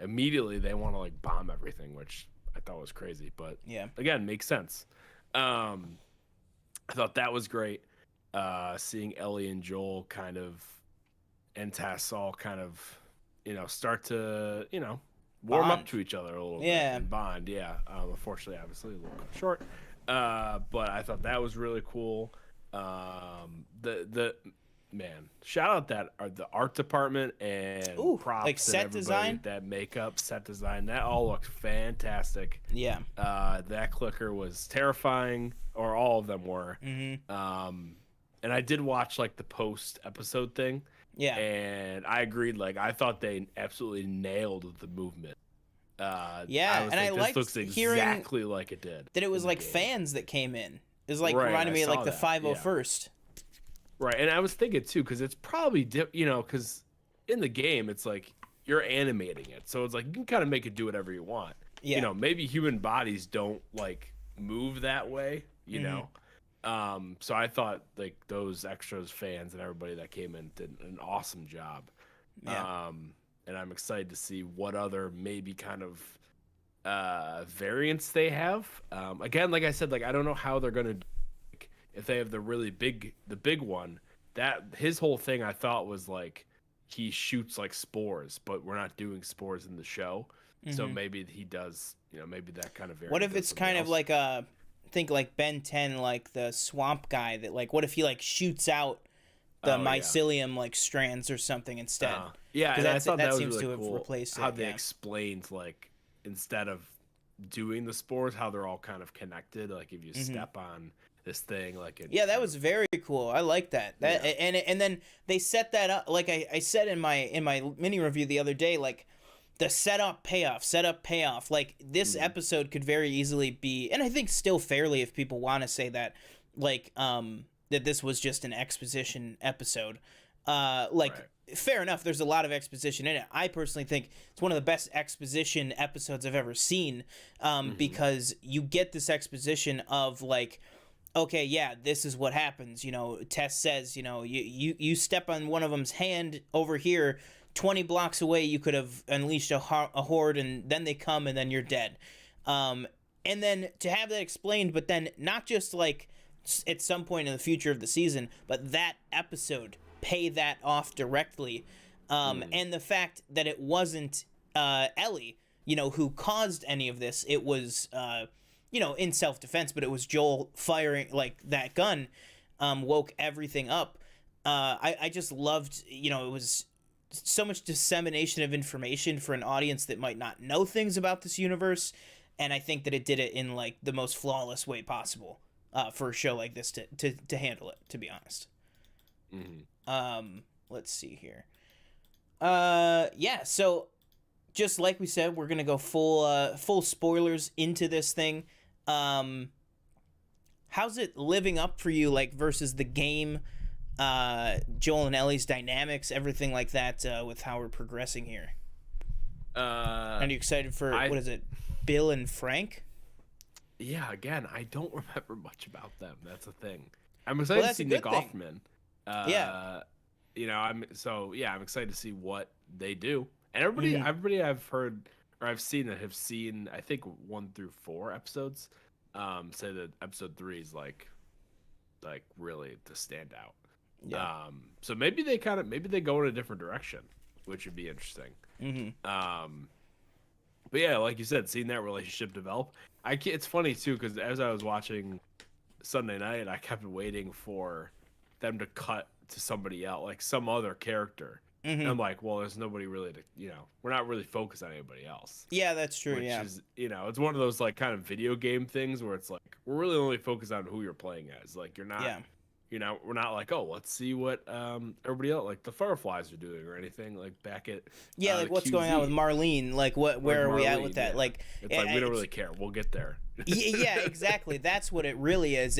immediately they want to like bomb everything, which I thought was crazy, but again, makes sense. I thought that was great. Seeing Ellie and Joel kind of, and Tess all kind of, start to, warm up to each other a little bit and bond. Yeah. Unfortunately, obviously, a little short. But I thought that was really cool. Man, shout out the art department and props, like set design, that makeup, set design, that all looked fantastic. Yeah. That clicker was terrifying, or all of them were. And I did watch like the post episode thing. Yeah. And I agreed. Like, I thought they absolutely nailed the movement. And I liked looks exactly like it did. That it was like fans that came in. It was like reminded me of like the 501st. Right, and I was thinking too, because it's probably because in the game it's like you're animating it, so it's like you can kind of make it do whatever you want. Yeah. Maybe human bodies don't like move that way. So I thought like those extras, fans, and everybody that came in did an awesome job. Yeah. And I'm excited to see what other maybe kind of variants they have. Again, like I said, like I don't know how they're gonna. If they have the big one, that his whole thing I thought was like he shoots like spores, but we're not doing spores in the show. So maybe he does, maybe that kind of variant. What if it's kind of like think like Ben 10, like the swamp guy that like, what if he like shoots out the mycelium like strands or something instead? And I thought that seems really to have cool replaced how they explained like instead of doing the spores, how they're all kind of connected. Like if you step on this thing, like that was very cool. I like that. And then they set that up, like I said in my mini review the other day, like the setup payoff. Like this episode could very easily be, and I think still fairly, if people want to say that, like that this was just an exposition episode. Fair enough. There's a lot of exposition in it. I personally think it's one of the best exposition episodes I've ever seen, because you get this exposition of like, okay, yeah, this is what happens. Tess says, you step on one of them's hand over here, 20 blocks away, you could have unleashed a horde, and then they come, and then you're dead. And then to have that explained, but then not just like at some point in the future of the season, but that episode pay that off directly. And the fact that it wasn't Ellie, who caused any of this, it was in self-defense, but it was Joel firing like that gun, woke everything up. I just loved, it was so much dissemination of information for an audience that might not know things about this universe, and I think that it did it in like the most flawless way possible for a show like this to handle it, to be honest. Let's see here. So just like we said, we're gonna go full spoilers into this thing. How's it living up for you, like versus the game, Joel and Ellie's dynamics, everything like that, with how we're progressing here? Are you excited for what is it, Bill and Frank? Yeah, again, I don't remember much about them. That's the thing. I'm excited to see Nick Offerman. I'm excited to see what they do. And everybody I've heard or I've seen that have seen, I think 1 through 4 episodes, say that episode 3 is like really the standout. Yeah. So maybe they go in a different direction, which would be interesting. But yeah, like you said, seeing that relationship develop, it's funny too, because as I was watching Sunday night, I kept waiting for them to cut to somebody else, like some other character. And I'm like, well, there's nobody really to, we're not really focused on anybody else. Yeah, that's true. Which is, it's one of those like kind of video game things where it's like, we're really only focused on who you're playing as. Like you're not, we're not like, oh, let's see what everybody else, like the Fireflies are doing or anything, like back at like what's going on with Marlene, like where are we at with that? Yeah. Like it's like we don't really care. We'll get there. Yeah, exactly. That's what it really is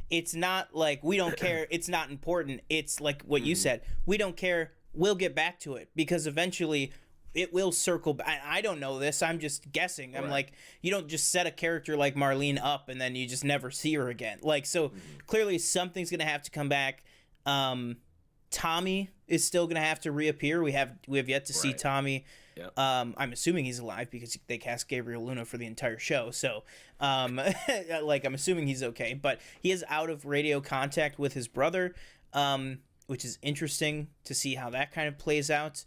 it's not like we don't care, it's not important. It's like what you said. We don't care. We'll get back to it because eventually it will circle back. I don't know this. I'm just guessing. I'm like, you don't just set a character like Marlene up and then you just never see her again. Like, so clearly something's going to have to come back. Tommy is still going to have to reappear. We have yet to see Tommy. Yep. I'm assuming he's alive because they cast Gabriel Luna for the entire show. So, like, I'm assuming he's okay. But he is out of radio contact with his brother, which is interesting to see how that kind of plays out.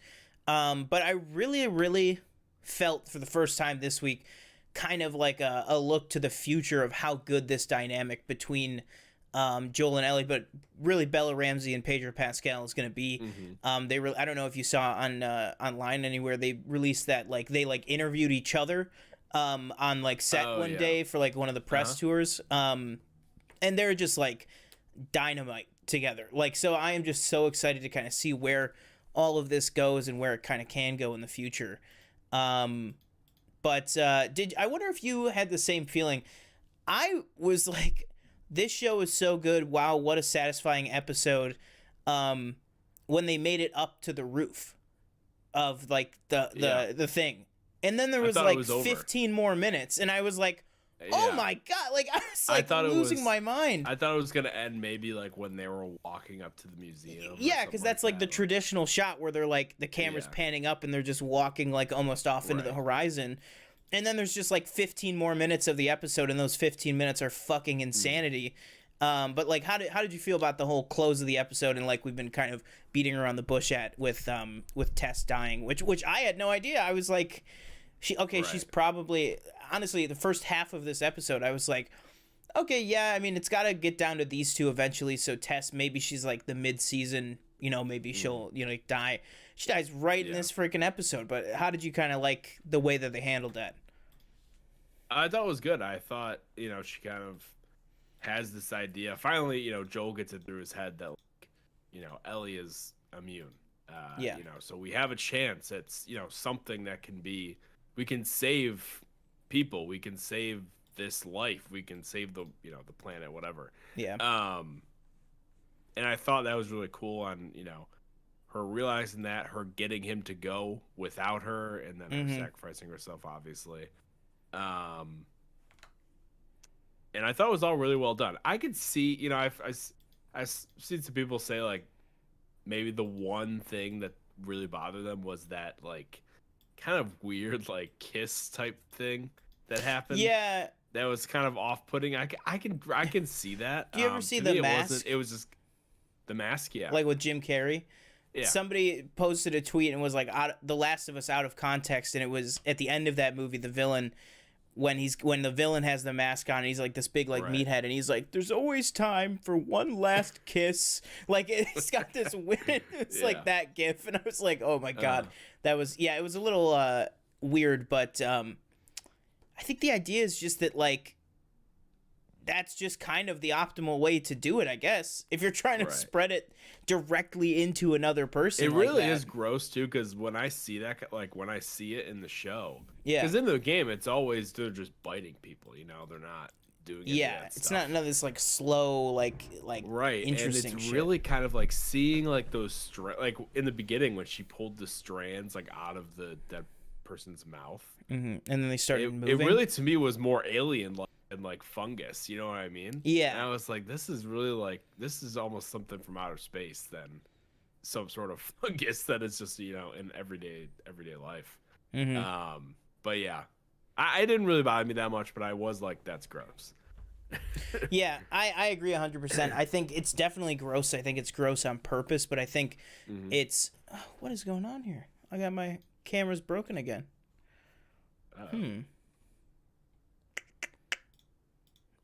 But I really, really felt for the first time this week kind of like a look to the future of how good this dynamic between Joel and Ellie, but really Bella Ramsey and Pedro Pascal is going to be. Mm-hmm. I don't know if you saw on online anywhere, they released that like they like interviewed each other on like set one day for like one of the press tours, and they're just like dynamite together. Like, so I am just so excited to kind of see where all of this goes and where it kind of can go in the future. But I wonder if you had the same feeling? I was like, this show is so good. Wow, what a satisfying episode. When they made it up to the roof of like the thing. And then there was like 15 more minutes and I was like, oh my God. Like I was like losing my mind. I thought it was going to end maybe like when they were walking up to the museum. Yeah, because that's like the traditional shot where they're like the camera's panning up and they're just walking like almost off into the horizon. And then there's just like 15 more minutes of the episode, and those 15 minutes are fucking insanity. But like, how did you feel about the whole close of the episode, and like we've been kind of beating around the bush with Tess dying, which I had no idea. I was like, she's probably, honestly, the first half of this episode, I was like, okay, yeah, I mean, it's got to get down to these two eventually. So Tess, maybe she's like the mid-season, maybe she'll die. She dies right in this freaking episode. But how did you kind of like the way that they handled that? I thought it was good. I thought, she kind of has this idea. Finally, Joel gets it through his head that, like, Ellie is immune. So we have a chance. It's, something that can be, we can save people. We can save this life. We can save the, the planet, whatever. Yeah. And I thought that was really cool on, her realizing that, her getting him to go without her, and then her sacrificing herself, obviously. And I thought it was all really well done. I could see, I've seen some people say like maybe the one thing that really bothered them was that like kind of weird like kiss type thing that happened. Yeah, that was kind of off-putting. I can see that. Do you ever see The Mask? It was just The Mask, yeah. Like with Jim Carrey. Yeah. Somebody posted a tweet and was like, "The Last of Us" out of context, and it was at the end of that movie, the villain, when the villain has the mask on, and he's like this big like meathead, and he's like, "There's always time for one last kiss." Like it's got this weird, it's like that gif, and I was like, "Oh my God," that was it was a little weird, but I think the idea is just that like that's just kind of the optimal way to do it, I guess. If you're trying to spread it directly into another person, it really is gross too. Because when I see that, like when I see it in the show, because in the game it's always they're just biting people. They're not doing it's not none of this like slow like interesting. And it's shit. really kind of like seeing like those like in the beginning when she pulled the strands like out of the dead person's mouth, and then they started moving. It really to me was more alien like. And like fungus, you know what I mean? Yeah. And I was like, this is really like, this is almost something from outer space than some sort of fungus that is just, in everyday life. But yeah, I didn't really bother me that much, but I was like, that's gross. Yeah, I agree 100%. I think it's definitely gross. I think it's gross on purpose, but I think it's, what is going on here? I got my camera's broken again.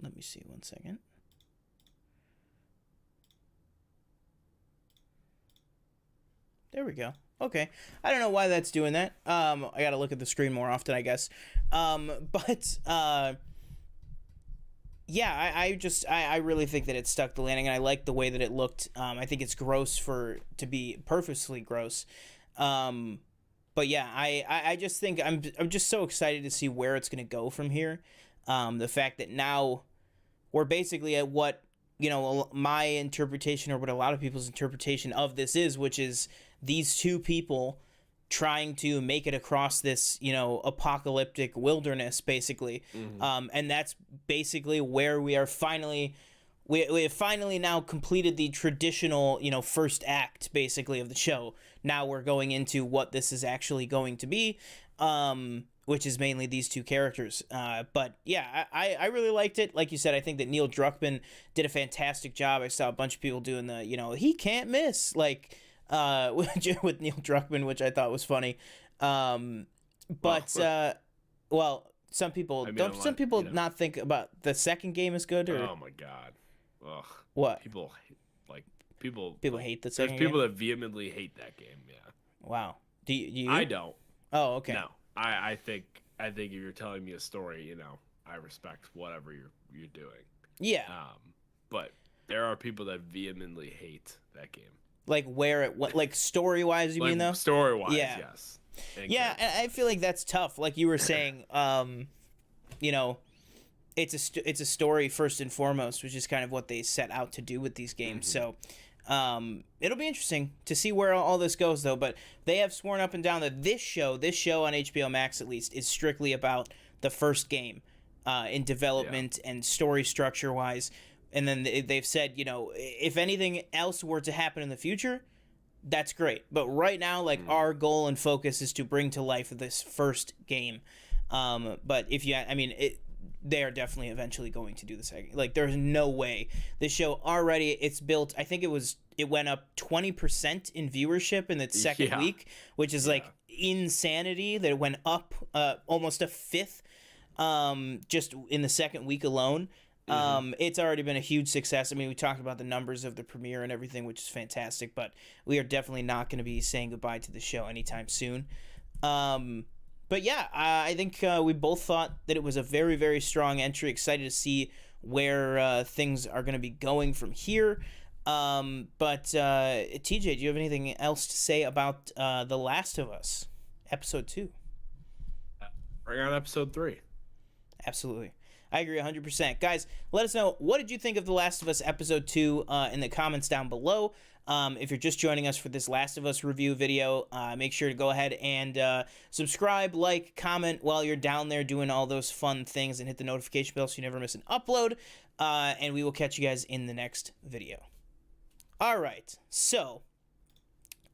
Let me see 1 second. There we go. Okay. I don't know why that's doing that. I got to look at the screen more often, I guess. Yeah, I really think that it stuck the landing, and I like the way that it looked. I think it's gross to be purposely gross. But yeah, I just think I'm just so excited to see where it's going to go from here. The fact that now we're basically at what, my interpretation or what a lot of people's interpretation of this is, which is these two people trying to make it across this, apocalyptic wilderness, basically. And that's basically where we are finally we have finally now completed the traditional, first act basically of the show. Now we're going into what this is actually going to be, which is mainly these two characters. But yeah, I really liked it. Like you said, I think that Neil Druckmann did a fantastic job. I saw a bunch of people doing the, he can't miss, with Neil Druckmann, which I thought was funny. Some people not think about the second game is good, or oh my god, ugh. What people hate the second There's people game? that vehemently hate that game. Yeah. Wow. Do you? I don't. Oh, okay. No, I think if you're telling me a story, I respect whatever you're doing. Yeah. But there are people that vehemently hate that game. Like story wise, you mean though? Story wise, yeah. Yes. Yeah, and I feel like that's tough. Like you were saying, it's a story first and foremost, which is kind of what they set out to do with these games. Mm-hmm. So, it'll be interesting to see where all this goes, though. But they have sworn up and down that this show on HBO Max at least, is strictly about the first game, in development and story structure wise. And then they've said, if anything else were to happen in the future, that's great. But right now, our goal and focus is to bring to life this first game. But they are definitely eventually going to do the second. There's no way. This show already, it's built, I think it went up 20% in viewership in its second week, which is insanity that it went up almost a fifth just in the second week alone. It's already been a huge success. I mean, we talked about the numbers of the premiere and everything, which is fantastic, but we are definitely not going to be saying goodbye to the show anytime soon. But yeah, I think we both thought that it was a very, very strong entry. Excited to see where things are going to be going from here. But TJ, do you have anything else to say about The Last of Us, Episode 2? Bring on Episode 3. Absolutely. I agree 100%. Guys, let us know, what did you think of The Last of Us Episode 2 in the comments down below. If you're just joining us for this Last of Us review video, make sure to go ahead and subscribe, like, comment while you're down there doing all those fun things, and hit the notification bell so you never miss an upload. And we will catch you guys in the next video. All right, so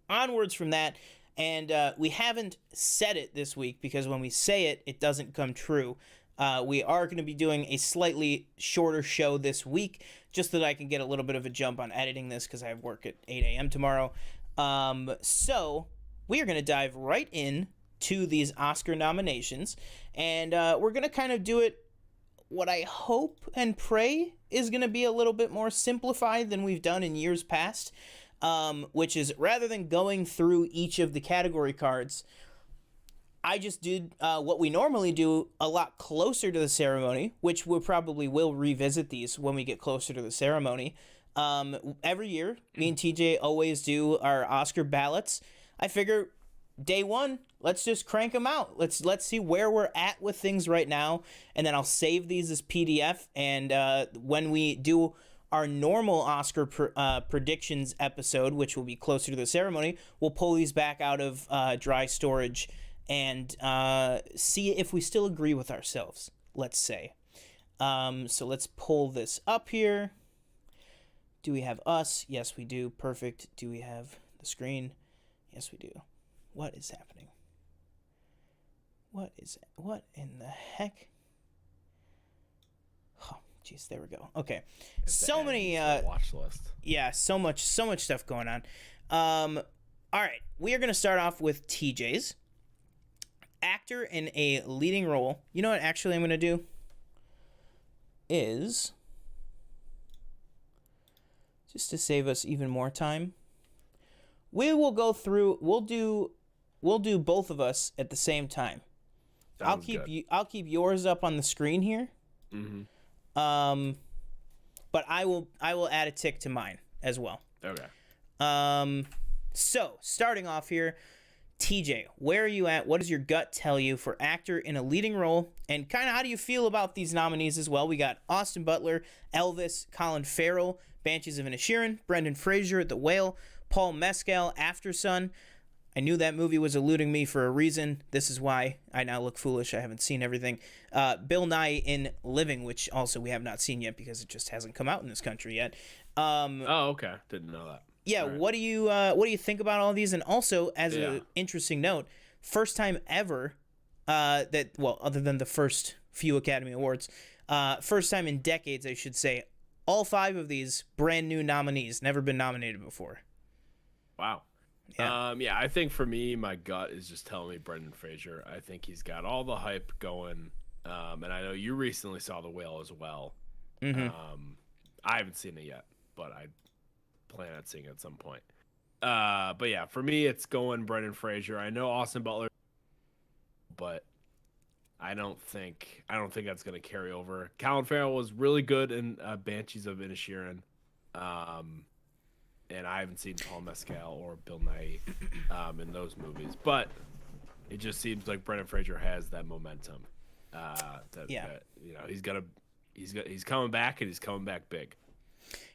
onwards from that, and we haven't said it this week because when we say it, it doesn't come true. We are going to be doing a slightly shorter show this week, just so that I can get a little bit of a jump on editing this because I have work at 8 a.m. tomorrow. So we are going to dive right in to these Oscar nominations, and we're going to kind of do it what I hope and pray is going to be a little bit more simplified than we've done in years past, which is rather than going through each of the category cards, I just did what we normally do a lot closer to the ceremony, which we probably will revisit these when we get closer to the ceremony. Every year, me and TJ always do our Oscar ballots. I figure day one, let's just crank them out. Let's see where we're at with things right now, and then I'll save these as PDF. And when we do our normal Oscar predictions episode, which will be closer to the ceremony, we'll pull these back out of dry storage and see if we still agree with ourselves, let's say. So let's pull this up here. Do we have us? Yes, we do. Perfect. Do we have the screen? Yes, we do. What is happening? What in the heck? Oh, jeez, there we go. Okay. So many watch list. Yeah, so much stuff going on. All right, we are going to start off with TJ's. Actor in a leading role. You know what actually I'm going to do? Is, just to save us even more time, we will go through, we'll do both of us at the same time. I'll keep yours up on the screen here. Mm-hmm. But I will add a tick to mine as well. Okay. So starting off here, TJ, where are you at? What does your gut tell you for actor in a leading role? And kind of how do you feel about these nominees as well? We got Austin Butler, Elvis, Colin Farrell, Banshees of Inisherin, Brendan Fraser, The Whale, Paul Mescal, Aftersun. I knew that movie was eluding me for a reason. This is why I now look foolish. I haven't seen everything. Bill Nye in Living, which also we have not seen yet because it just hasn't come out in this country yet. Oh, okay. Didn't know that. Yeah, right. what do you think about all these? And also, as an interesting note, first time ever other than the first few Academy Awards, first time in decades, I should say, all 5 of these brand new nominees, never been nominated before. Wow. Yeah. I think for me, my gut is just telling me Brendan Fraser. I think he's got all the hype going. And I know you recently saw The Whale as well. Mm-hmm. I haven't seen it yet, but I plan on seeing it at some point. But yeah, for me, it's going Brendan Fraser. I know Austin Butler, but I don't think that's going to carry over. Colin Farrell was really good in Banshees of Inisherin. And I haven't seen Paul Mescal or Bill Nye in those movies, but it just seems like Brendan Fraser has that momentum. That he's coming back, and he's coming back big.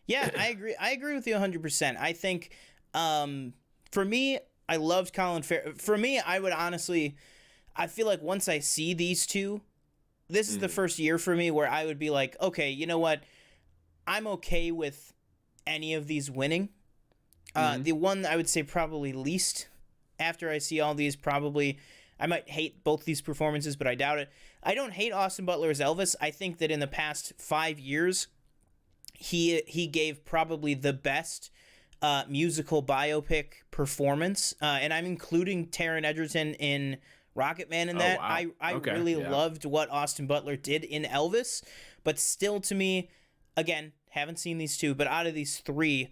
Yeah, I agree. I agree with you 100%. I think for me, I loved Colin Farrell. For me, I feel like once I see these two, this is the first year for me where I would be like, okay, you know what? I'm okay with any of these winning. The one I would say probably least after I see all these, probably I might hate both these performances, but I doubt it. I don't hate Austin Butler as Elvis. I think that in the past 5 years, he gave probably the best musical biopic performance, and I'm including Taron Egerton in Rocketman in that. Wow. I really loved what Austin Butler did in Elvis, but still to me, again, haven't seen these two, but out of these 3,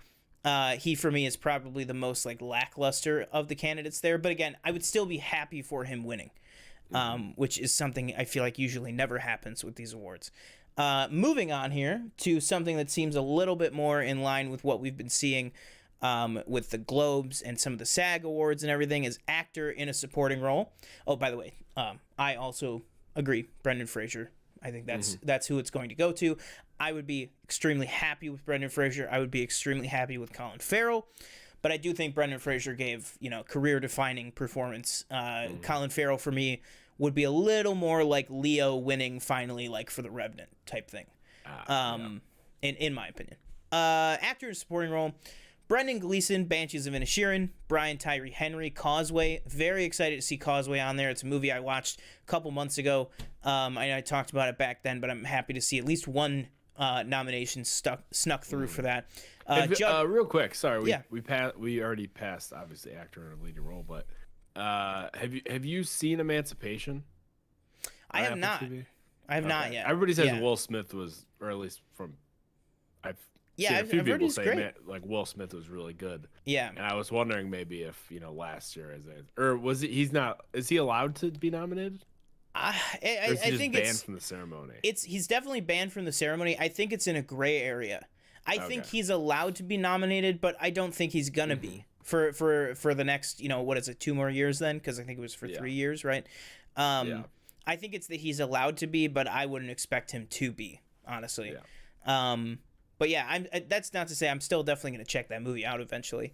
he for me is probably the most like lackluster of the candidates there. But again, I would still be happy for him winning, which is something I feel like usually never happens with these awards. Moving on here to something that seems a little bit more in line with what we've been seeing with the Globes and some of the SAG awards and everything is actor in a supporting role. Oh, by the way, I also agree, Brendan Fraser. I think that's who it's going to go to. I would be extremely happy with Brendan Fraser. I would be extremely happy with Colin Farrell. But I do think Brendan Fraser gave, career-defining performance. Colin Farrell, for me, would be a little more like Leo winning finally, like for The Revenant type thing, in my opinion. Actor in a supporting role, Brendan Gleeson, Banshees of Inisherin, Brian Tyree Henry, Causeway. Very excited to see Causeway on there. It's a movie I watched a couple months ago. I talked about it back then, but I'm happy to see at least one nomination snuck through for that. Real quick, sorry, we already passed obviously actor in a leading role, but have you seen Emancipation? I have not. TV? I have not yet. Everybody says Will Smith was, or at least from I've seen a few people say like Will Smith was really good. Yeah, and I was wondering maybe if last year he's not, is he allowed to be nominated? I think banned from the ceremony. He's definitely banned from the ceremony. I think it's in a gray area. I think he's allowed to be nominated, but I don't think he's gonna be for the next what is it, 2 more years then? Because I think it was for 3 years, right? I think it's that he's allowed to be, but I wouldn't expect him to be, honestly. Yeah. But yeah, that's not to say I'm still definitely gonna check that movie out eventually.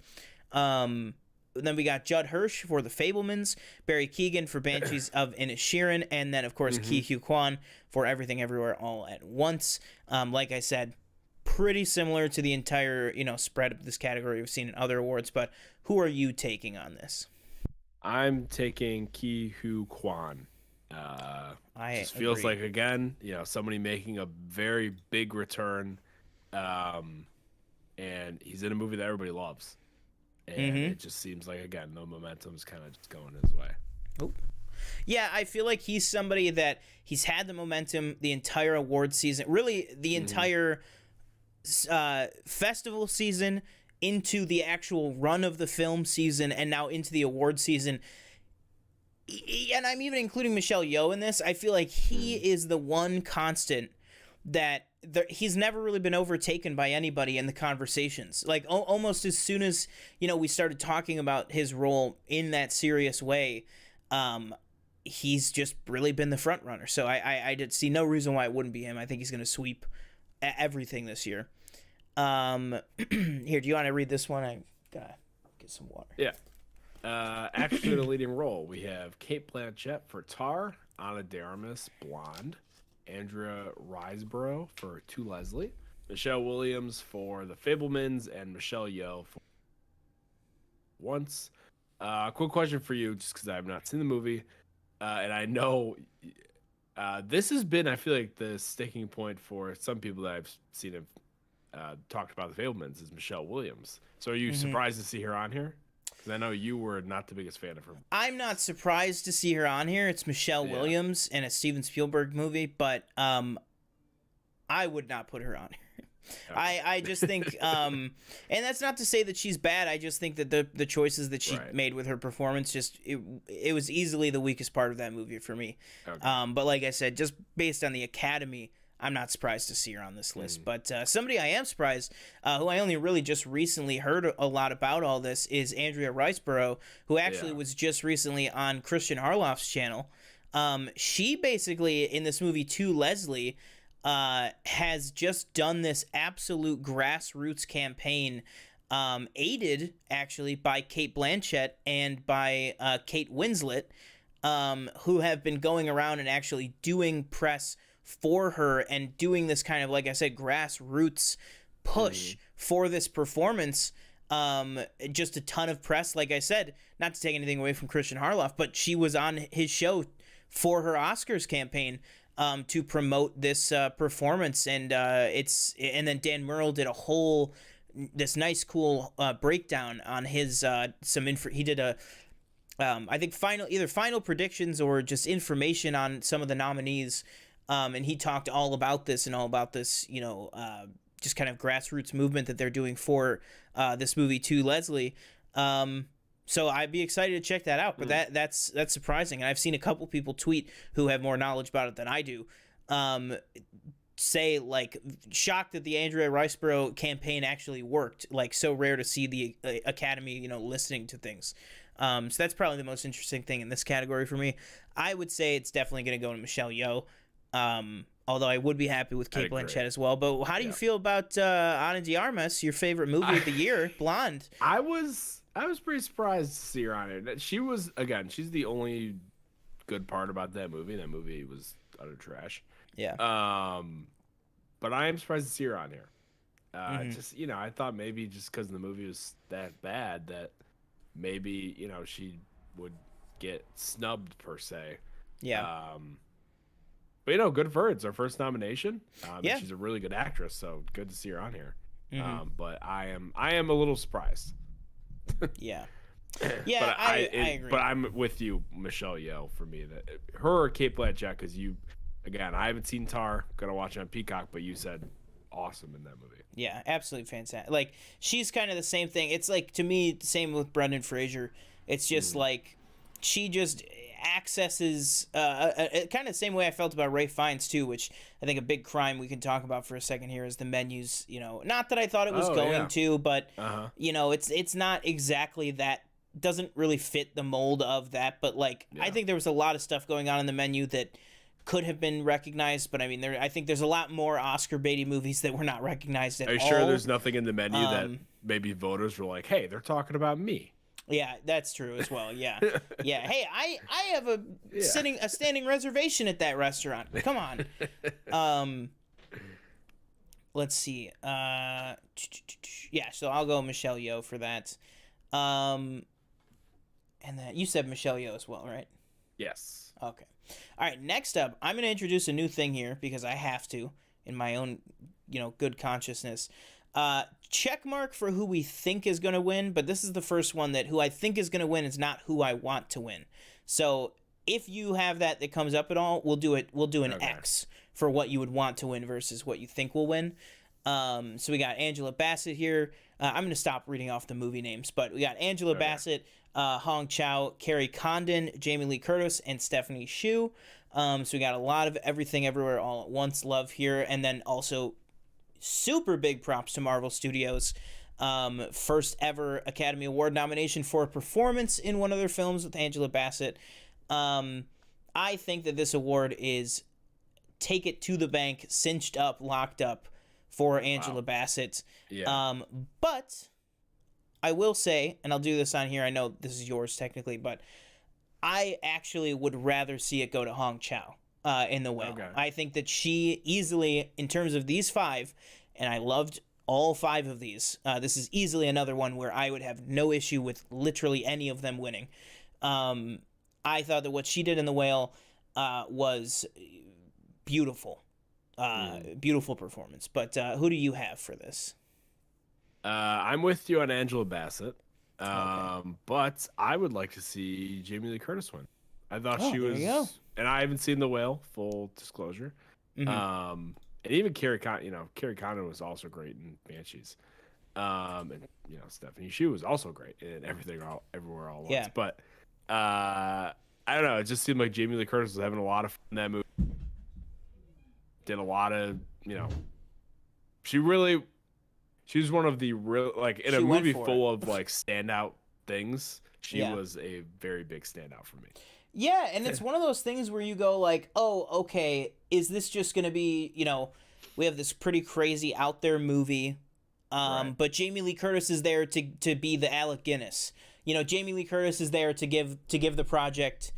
Then we got Judd Hirsch for The Fabelmans, Barry Keoghan for Banshees of Inisherin, and then, of course, Ke Huy Quan for Everything Everywhere All at Once. Like I said, pretty similar to the entire, spread of this category we've seen in other awards, but who are you taking on this? I'm taking Ke Huy Quan. Just feels like, again, somebody making a very big return, and he's in a movie that everybody loves. And it just seems like, again, the momentum's kind of just going his way. Oh, yeah, I feel like he's somebody that he's had the momentum the entire award season, really the entire festival season, into the actual run of the film season, and now into the award season. And I'm even including Michelle Yeoh in this. I feel like he is the one constant that he's never really been overtaken by anybody in the conversations. Like almost as soon as we started talking about his role in that serious way, he's just really been the front runner. So I did see no reason why it wouldn't be him. I think he's going to sweep everything this year. Here, do you want to read this one? I gotta get some water. Yeah. Actually, the leading role, we have Kate Blanchett for Tar, Ana de Armas, Blonde, Andrea Riseborough for To Leslie, Michelle Williams for The Fabelmans, and Michelle Yeoh for Once. Quick question for you, just because I have not seen the movie, and I know this has been, I feel like, the sticking point for some people that I've seen have talked about The Fabelmans is Michelle Williams. So are you surprised to see her on here? Because I know you were not the biggest fan of her. I'm not surprised to see her on here. It's Michelle Williams in a Steven Spielberg movie, but I would not put her on here. Okay. I just think, and that's not to say that she's bad. I just think that the choices that she made with her performance, it was easily the weakest part of that movie for me. Okay. But like I said, just based on the Academy, I'm not surprised to see her on this list. But somebody I am surprised, who I only really just recently heard a lot about all this, is Andrea Riseborough, who actually was just recently on Christian Harloff's channel. She basically, in this movie To Leslie, has just done this absolute grassroots campaign, aided actually by Kate Blanchett and by Kate Winslet, who have been going around and actually doing press for her and doing this kind of, like I said, grassroots push for this performance. Just a ton of press, like I said, not to take anything away from Christian Harloff, but she was on his show for her Oscars campaign to promote this performance, and then Dan Murrell did this nice cool breakdown on his he did a I think final predictions or just information on some of the nominees, and he talked all about this just kind of grassroots movement that they're doing for this movie To Leslie. So I'd be excited to check that out, but that's surprising. And I've seen a couple people tweet who have more knowledge about it than I do, say, like, shocked that the Andrea Riseborough campaign actually worked. Like, so rare to see the Academy, listening to things. So that's probably the most interesting thing in this category for me. I would say it's definitely going to go to Michelle Yeoh, although I would be happy with Kate Blanchett as well. But how do you feel about Ana de Armas, your favorite movie of the year, Blonde? I was pretty surprised to see her on it. She was, again, she's the only good part about that movie. That movie was utter trash. Yeah. But I am surprised to see her on here. Just, I thought maybe just because the movie was that bad that maybe, she would get snubbed per se. Yeah. But, good for her. It's her first nomination. She's a really good actress, so good to see her on here. But I am a little surprised. Yeah, but I agree. But I'm with you, Michelle Yeoh, for me. That her or Kate Blanchett, because I haven't seen Tar, gonna watch it on Peacock, but you said awesome in that movie. Yeah, absolutely fantastic. Like, she's kind of the same thing. It's like, to me, same with Brendan Fraser. It's just like she just accesses kind of the same way I felt about Ray Fiennes too, which I think a big crime we can talk about for a second here is the menus. Not that I thought it was going to, but it's not exactly that, doesn't really fit the mold of that. But I think there was a lot of stuff going on in the menu that could have been recognized. But I mean, I think there's a lot more Oscar baity movies that were not recognized at all. Are you sure there's nothing in the menu that maybe voters were like, hey, they're talking about me? Yeah, that's true as well. Yeah. Yeah. Hey, I have a standing reservation at that restaurant. Come on. Let's see. Yeah, so I'll go Michelle Yeoh for that. And then you said Michelle Yeoh as well, right? Yes. Okay. All right, next up, I'm going to introduce a new thing here because I have to in my own, good consciousness. Check mark for who we think is going to win, but this is the first one that who I think is going to win is not who I want to win. So if you have that comes up at all, we'll do it. We'll do an X for what you would want to win versus what you think will win. So we got Angela Bassett here. I'm going to stop reading off the movie names, but we got Angela Bassett, Hong Chow, Carrie Condon, Jamie Lee Curtis, and Stephanie Hsu. So we got a lot of Everything Everywhere All at Once love here, and then also super big props to Marvel Studios. First ever Academy Award nomination for a performance in one of their films with Angela Bassett. I think that this award is take it to the bank, cinched up, locked up for Angela Bassett. Yeah. But I will say, and I'll do this on here, I know this is yours technically, but I actually would rather see it go to Hong Chau in The Whale. Okay. I think that she easily, in terms of these 5, and I loved all 5 of these, this is easily another one where I would have no issue with literally any of them winning. I thought that what she did in The Whale was beautiful. Beautiful performance. But who do you have for this? I'm with you on Angela Bassett. But I would like to see Jamie Lee Curtis win. I thought she was, and I haven't seen The Whale, full disclosure. And even Carrie Condon was also great in Banshees. And Stephanie Hsu was also great in Everything Everywhere All at Once. But I don't know, it just seemed like Jamie Lee Curtis was having a lot of fun in that movie. Did a lot of, she was one of the real, like, in a movie full of like standout things. She was a very big standout for me. Yeah, and it's one of those things where you go like, oh, okay, is this just going to be, we have this pretty crazy out there movie, but Jamie Lee Curtis is there to be the Alec Guinness. Jamie Lee Curtis is there to give the project,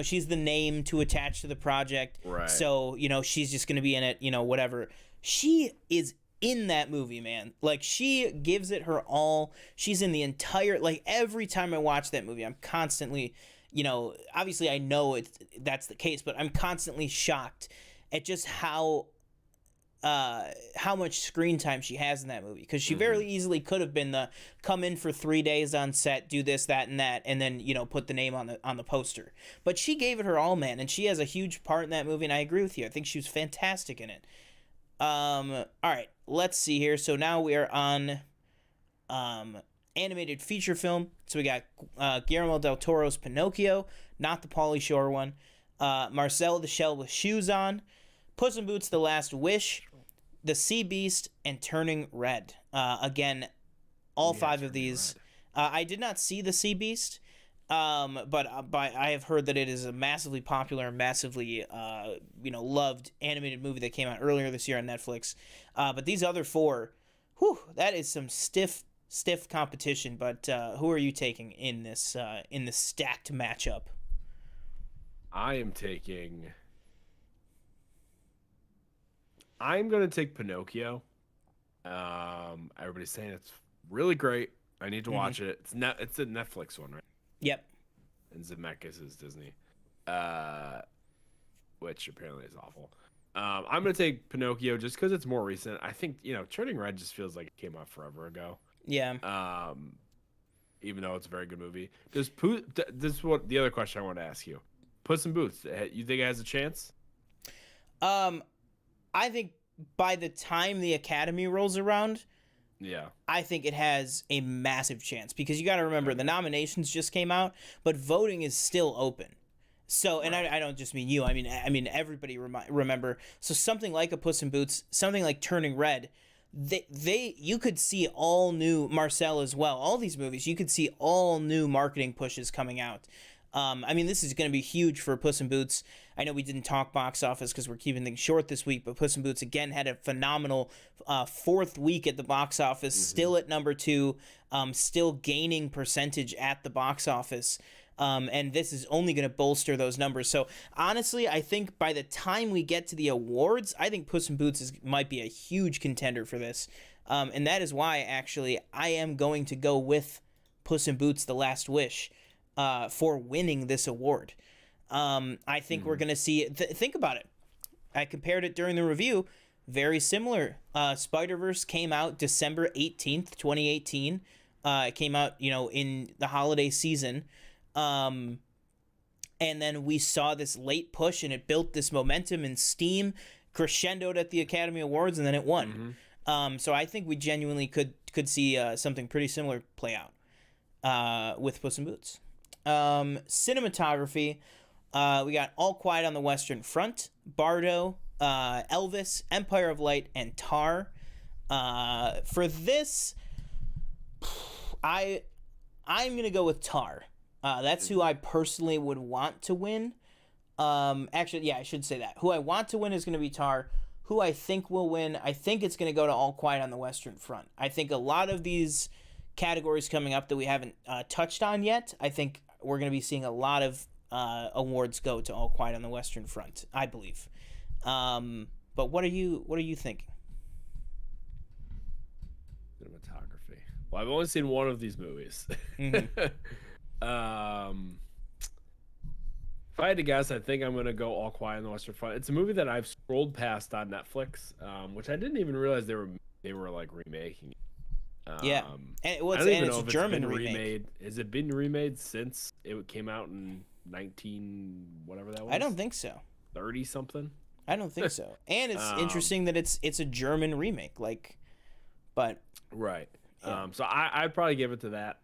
she's the name to attach to the project. Right. So, she's just going to be in it, whatever. She is in that movie, man. Like, she gives it her all. She's in the entire, like, every time I watch that movie, I'm constantly, obviously I know that's the case, but I'm constantly shocked at just how much screen time she has in that movie, because she very easily could have been the come in for 3 days on set, do this, that, and that, and then put the name on the poster. But she gave it her all, man, and she has a huge part in that movie, and I agree with you. I think she was fantastic in it. All right, let's see here. So now we are on animated feature film. So we got Guillermo del Toro's Pinocchio, not the Pauly Shore one. Marcel the Shell with Shoes On, Puss in Boots: The Last Wish, The Sea Beast, and Turning Red. Again, all 5 of these. I did not see The Sea Beast, but I have heard that it is a massively popular, massively loved animated movie that came out earlier this year on Netflix. But these other 4, that is some stiff competition. But who are you taking in this stacked matchup? I'm going to take Pinocchio. Everybody's saying it's really great. I need to watch it. It's a Netflix one, right? Yep. And Zemeckis is Disney, which apparently is awful. I'm going to take Pinocchio just because it's more recent. I think, Turning Red just feels like it came out forever ago. Yeah. Even though it's a very good movie. This is what the other question I want to ask you. Puss in Boots, you think it has a chance? I think by the time the Academy rolls around, I think it has a massive chance, because you got to remember the nominations just came out, but voting is still open. So, and I don't just mean you. I mean everybody remember. So something like a Puss in Boots, something like Turning Red, you could see all new Marcel as well. All these movies, you could see all new marketing pushes coming out. This is going to be huge for Puss in Boots. I know we didn't talk box office because we're keeping things short this week, but Puss in Boots, again, had a phenomenal 4th week at the box office, still at number 2, still gaining percentage at the box office. And this is only going to bolster those numbers. So, honestly, I think by the time we get to the awards, I think Puss in Boots might be a huge contender for this. And that is why, actually, I am going to go with Puss in Boots: The Last Wish for winning this award. I think we're going to see... think about it. I compared it during the review. Very similar. Spider-Verse came out December 18th, 2018. It came out, in the holiday season. And then we saw this late push, and it built this momentum and steam, crescendoed at the Academy Awards, and then it won. So I think we genuinely could see something pretty similar play out with Puss in Boots. Cinematography, we got All Quiet on the Western Front, Bardo, Elvis, Empire of Light, and Tar. For this, I'm gonna go with Tar. That's who I personally would want to win. Actually, I should say that. Who I want to win is going to be Tar. Who I think will win, I think it's going to go to All Quiet on the Western Front. I think a lot of these categories coming up that we haven't touched on yet. I think we're going to be seeing a lot of awards go to All Quiet on the Western Front, I believe. But what are you thinking? Cinematography. Well, I've only seen one of these movies. If I had to guess, I think I'm gonna go All Quiet on the Western Front. It's a movie that I've scrolled past on Netflix, which I didn't even realize they were like remaking. Yeah, and it's a German remake. Has it been remade since it came out in 19 whatever that was? I don't think so. 30 something. I don't think so. And it's interesting that it's a German remake, like, but right. Yeah. So I'd probably give it to that.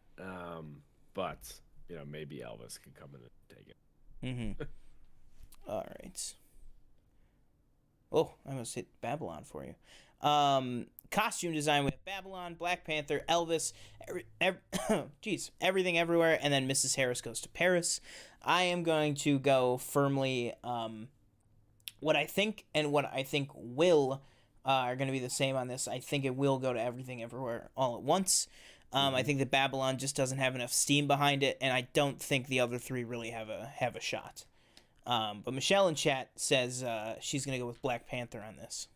But maybe Elvis could come in and take it. All right. Oh, I almost hit Babylon for you. Costume design, we have Babylon, Black Panther, Elvis, Everything Everywhere, and then Mrs. Harris Goes to Paris. I am going to go firmly. What I think will are going to be the same on this. I think it will go to Everything Everywhere All at Once. I think that Babylon just doesn't have enough steam behind it, and I don't think the other three really have a shot. But Michelle in chat says she's going to go with Black Panther on this.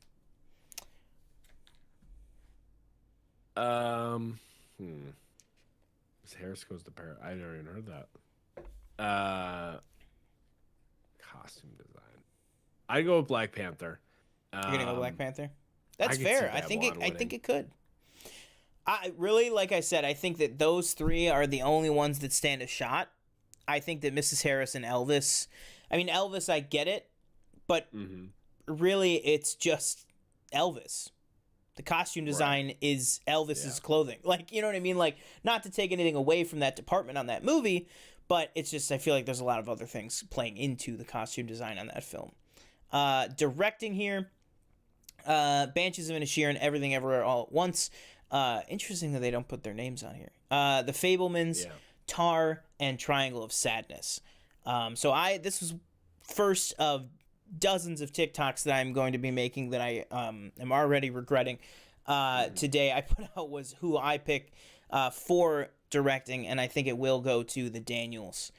Harris Goes to Paris. I never even heard that. Costume design. I go with Black Panther. You're gonna go Black Panther? That's fair. I think it could. I really, like I said, I think that those three are the only ones that stand a shot. I think that Mrs. Harris and Elvis. I mean, Elvis, I get it, but really, it's just Elvis. The costume design is Elvis's clothing. Like, you know what I mean? Like, not to take anything away from that department on that movie, but it's just, I feel like there's a lot of other things playing into the costume design on that film. Directing here, Banshees of Inisherin, Everything Everywhere All at Once. Interesting that they don't put their names on here. The Fabelmans, Tar, and Triangle of Sadness. This was first of dozens of TikToks that I'm going to be making that I am already regretting. Today I put out was who I pick for directing, and I think it will go to the Daniels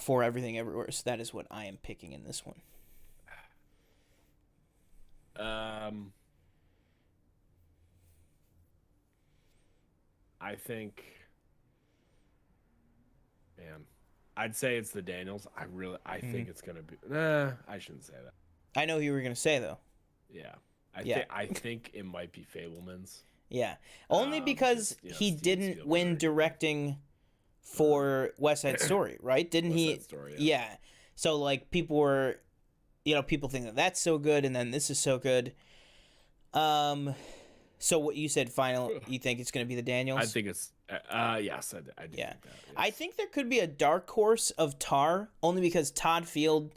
for Everything Everywhere. So that is what I am picking in this one. I think, man, I'd say it's the Daniels. I think it's gonna be. I shouldn't say that. I know who you were gonna say though. Yeah, I think it might be Fabelmans. Yeah, only because he didn't win directing for West Side Story, right? Didn't he? West Side Story, yeah. So like people were, people think that that's so good, and then this is so good. So what you said, final, you think it's going to be the Daniels? I think it's, yes, I do. Yeah. Think that, yes. I think there could be a dark horse of Tar, only because Todd Field,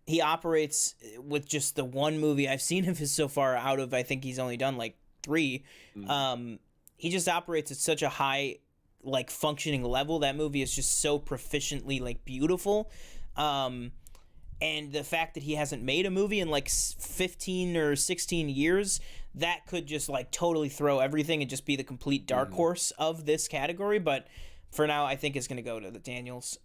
he operates with just the one movie I've seen of his so far out of, I think he's only done like 3. He just operates at such a high, like, functioning level. That movie is just so proficiently, like, beautiful. And the fact that he hasn't made a movie in like 15 or 16 years, that could just like totally throw everything and just be the complete dark horse of this category. But for now, I think it's going to go to the Daniels.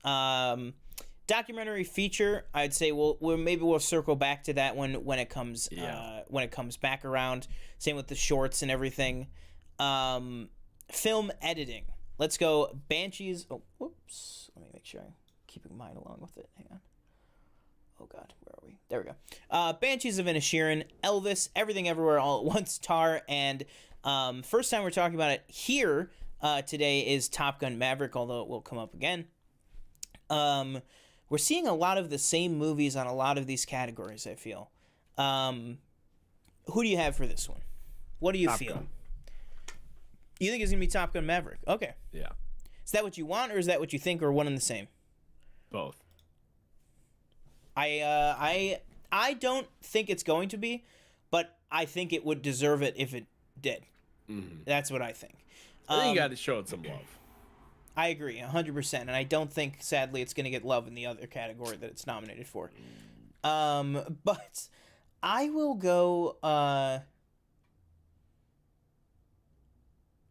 Documentary feature, I'd say maybe we'll circle back to that one when it comes back around. Same with the shorts and everything. Film editing. Let's go Banshees. Oh, whoops. Let me make sure I'm keeping mine along with it. Hang on. Oh, God, where are we? There we go. Banshees of Inisherin, Elvis, Everything Everywhere All at Once, Tar, and first time we're talking about it here today is Top Gun Maverick, although it will come up again. We're seeing a lot of the same movies on a lot of these categories, I feel. Who do you have for this one? What do you feel? Gun. You think it's going to be Top Gun Maverick? Okay. Yeah. Is that what you want, or is that what you think, or one and the same? Both. I don't think it's going to be, but I think it would deserve it if it did. That's what I think. I think you got to show it some love. I agree, 100%, and I don't think, sadly, it's going to get love in the other category that it's nominated for. But I will go.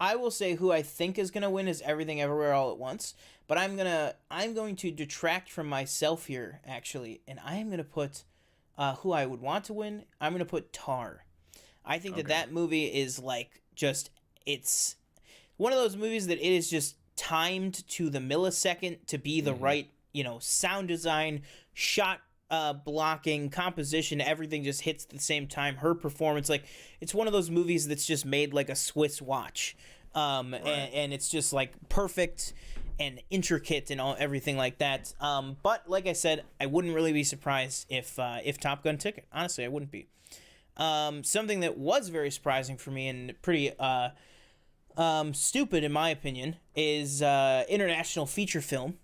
I will say who I think is gonna win is Everything Everywhere All at Once, but I'm going to detract from myself here actually, and I am gonna put who I would want to win. I'm gonna put Tar. I think that movie is like just it's one of those movies that it is just timed to the millisecond to be the right sound design, shot blocking, composition, everything just hits at the same time. Her performance, like it's one of those movies that's just made like a Swiss watch, and it's just like perfect and intricate and everything like that. But like I said, I wouldn't really be surprised if Top Gun took it. Honestly, I wouldn't be. Something that was very surprising for me and pretty stupid in my opinion is international feature film,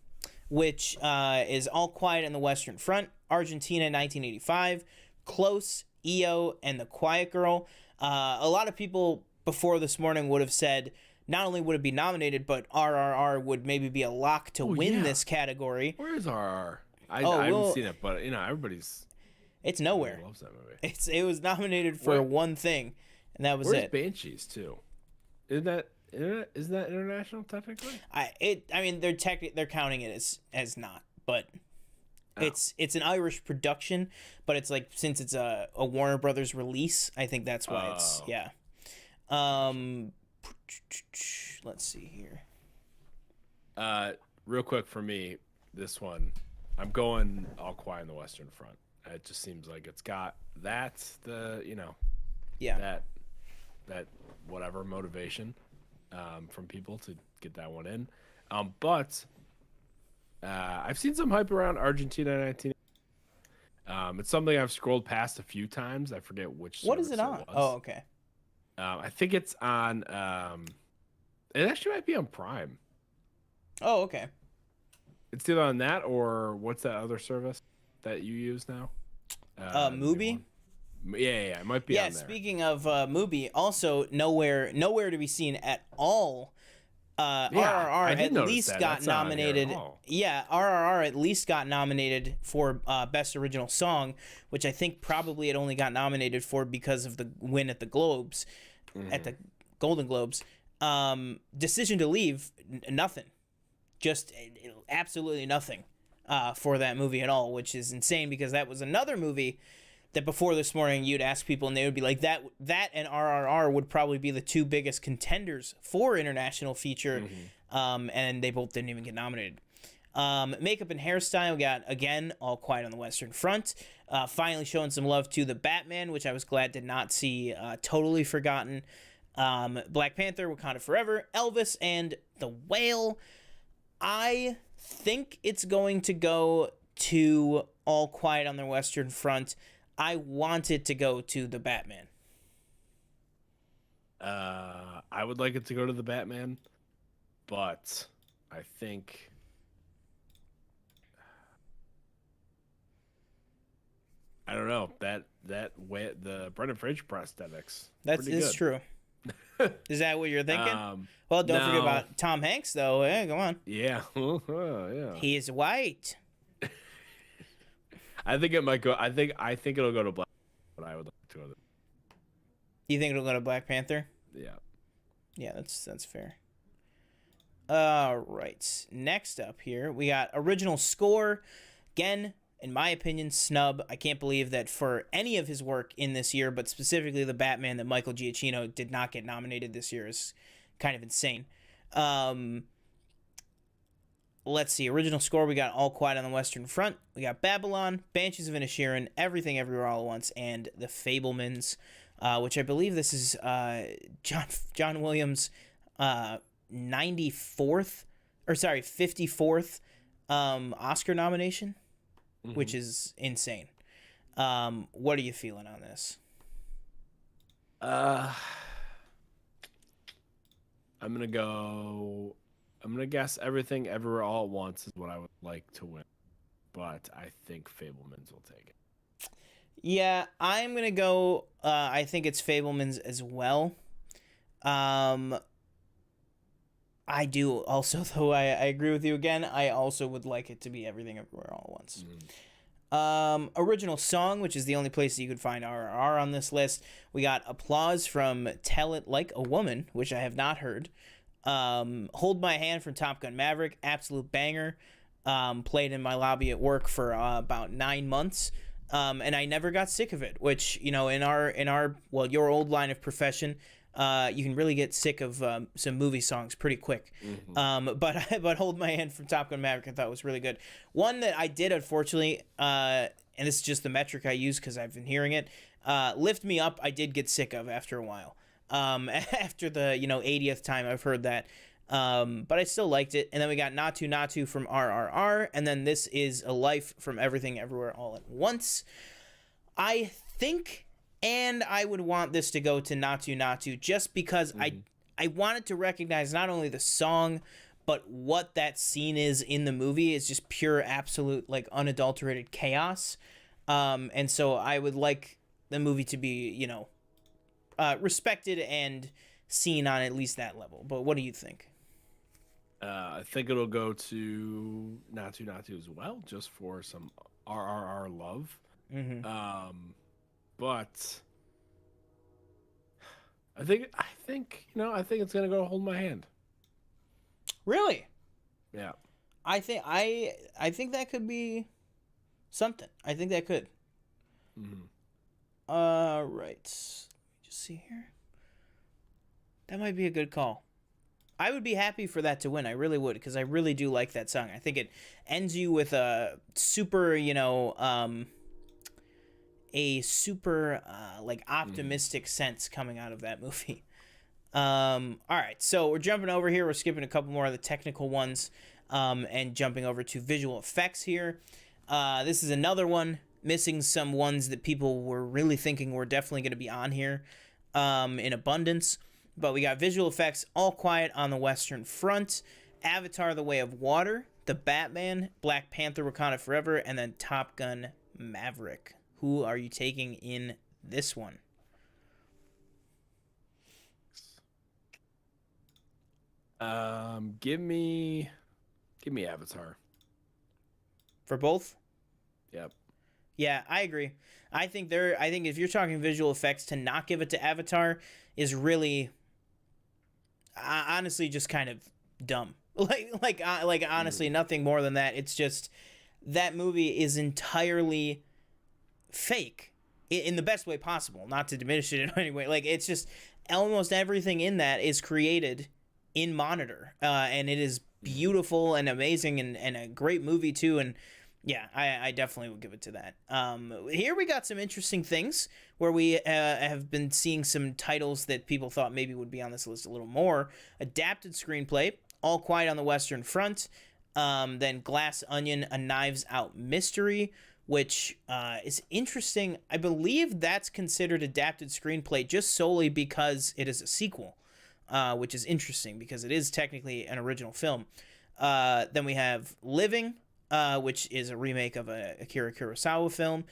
which is All Quiet on the Western Front, Argentina 1985, Close, EO, and The Quiet Girl. A lot of people before this morning would have said not only would it be nominated, but RRR would maybe be a lock to win this category. Where is RRR? I haven't seen it, but everybody's... It's nowhere. Loves that movie. It was nominated for one thing, and that was Where's it. Banshees too? Isn't that international technically? I mean they're counting it as not, but it's an Irish production, but it's like since it's a Warner Brothers release, I think that's why it's yeah. Let's see here. Real quick for me, this one, I'm going All Quiet on the Western Front. It just seems like it's got that whatever motivation from people to get that one in. But I've seen some hype around Argentina 19. It's something I've scrolled past a few times. I forget which. What is it on? Oh, okay. I think it's on. It actually might be on Prime. Oh, okay. It's either on that or what's that other service that you use now? Mubi. Yeah, it might be on there. Speaking of Mubi, also nowhere to be seen at all. RRR at least got nominated. Yeah, RRR at least got nominated for Best Original Song, which I think probably it only got nominated for because of the win at the Globes, at the Golden Globes. Decision to Leave, nothing. Just absolutely nothing for that movie at all, which is insane because that was another movie that before this morning you'd ask people and they would be like that and RRR would probably be the two biggest contenders for international feature, and they both didn't even get nominated. Makeup and hairstyle got again All Quiet on the Western Front, finally showing some love to the Batman, which I was glad did not see totally forgotten. Black Panther, Wakanda Forever, Elvis, and The Whale. I think it's going to go to All Quiet on the Western Front. I want it to go to the Batman. I would like it to go to the Batman, but I think I don't know that way the Brendan Fraser prosthetics. That is true. Is that what you're thinking? Well, don't forget about Tom Hanks, though. Yeah, come on. Yeah, yeah. He is white. I think it might go. I think it'll go to Black, but I would like to go to. You think it'll go to Black Panther? Yeah. Yeah, that's fair. All right. Next up here, we got original score. Again, in my opinion, snub. I can't believe that for any of his work in this year, but specifically the Batman, that Michael Giacchino did not get nominated this year is kind of insane. Let's see. Original score, we got All Quiet on the Western Front. We got Babylon, Banshees of Inisherin, Everything Everywhere All at Once, and The Fabelmans, which I believe this is John Williams' 54th Oscar nomination, which is insane. What are you feeling on this? I'm gonna guess Everything Everywhere All at Once is what I would like to win, but I think Fabelmans will take it. Yeah, I'm gonna go. I think it's Fabelmans as well. I do also, though. I agree with you again. I also would like it to be Everything Everywhere All at Once. Original song, which is the only place that you could find RRR on this list. We got Applause from Tell It Like a Woman, which I have not heard. Hold My Hand from Top Gun Maverick, absolute banger. Played in my lobby at work for about 9 months. And I never got sick of it, which, in our well, your old line of profession, you can really get sick of some movie songs pretty quick. Mm-hmm. But Hold My Hand from Top Gun Maverick I thought was really good. One that I did, unfortunately, and this is just the metric I use because I've been hearing it, Lift Me Up, I did get sick of after a while. After the 80th time I've heard that. But I still liked it. And then we got Natu Natu from RRR, and then This Is a Life from Everything Everywhere All at Once. I think, and I would want this to go to Natu Natu just because I wanted to recognize not only the song, but what that scene is in the movie is just pure, absolute, like, unadulterated chaos. And so I would like the movie to be, respected and seen on at least that level. But what do you think? I think it'll go to Natu Natu as well, just for some RRR love. Mm-hmm. But I think it's gonna go to Hold My Hand. Really? Yeah. I think that could be something. I think that could. Mm-hmm. Right. Let me just see here. That might be a good call. I would be happy for that to win. I really would, because I really do like that song. I think it ends you with a super, optimistic sense coming out of that movie. All right, so we're jumping over here. We're skipping a couple more of the technical ones, and jumping over to visual effects here. This is another one, missing some ones that people were really thinking were definitely going to be on here, in abundance. But we got visual effects, All Quiet on the Western Front, Avatar: The Way of Water, The Batman, Black Panther: Wakanda Forever, and then Top Gun Maverick. Who are you taking in this one? Give me Avatar. For both? Yep. Yeah, I agree. I think if you're talking visual effects, to not give it to Avatar is really, honestly, just kind of dumb. Honestly, nothing more than that. It's just, that movie is entirely fake in the best way possible, not to diminish it in any way. Like, it's just, almost everything in that is created in monitor, and it is beautiful and amazing, and a great movie too. And yeah, I definitely would give it to that. Here we got some interesting things where we have been seeing some titles that people thought maybe would be on this list a little more. Adapted screenplay, All Quiet on the Western Front, then Glass Onion, A Knives Out Mystery, which is interesting. I believe that's considered adapted screenplay just solely because it is a sequel, which is interesting because it is technically an original film. Then we have Living, which is a remake of a Akira Kurosawa film.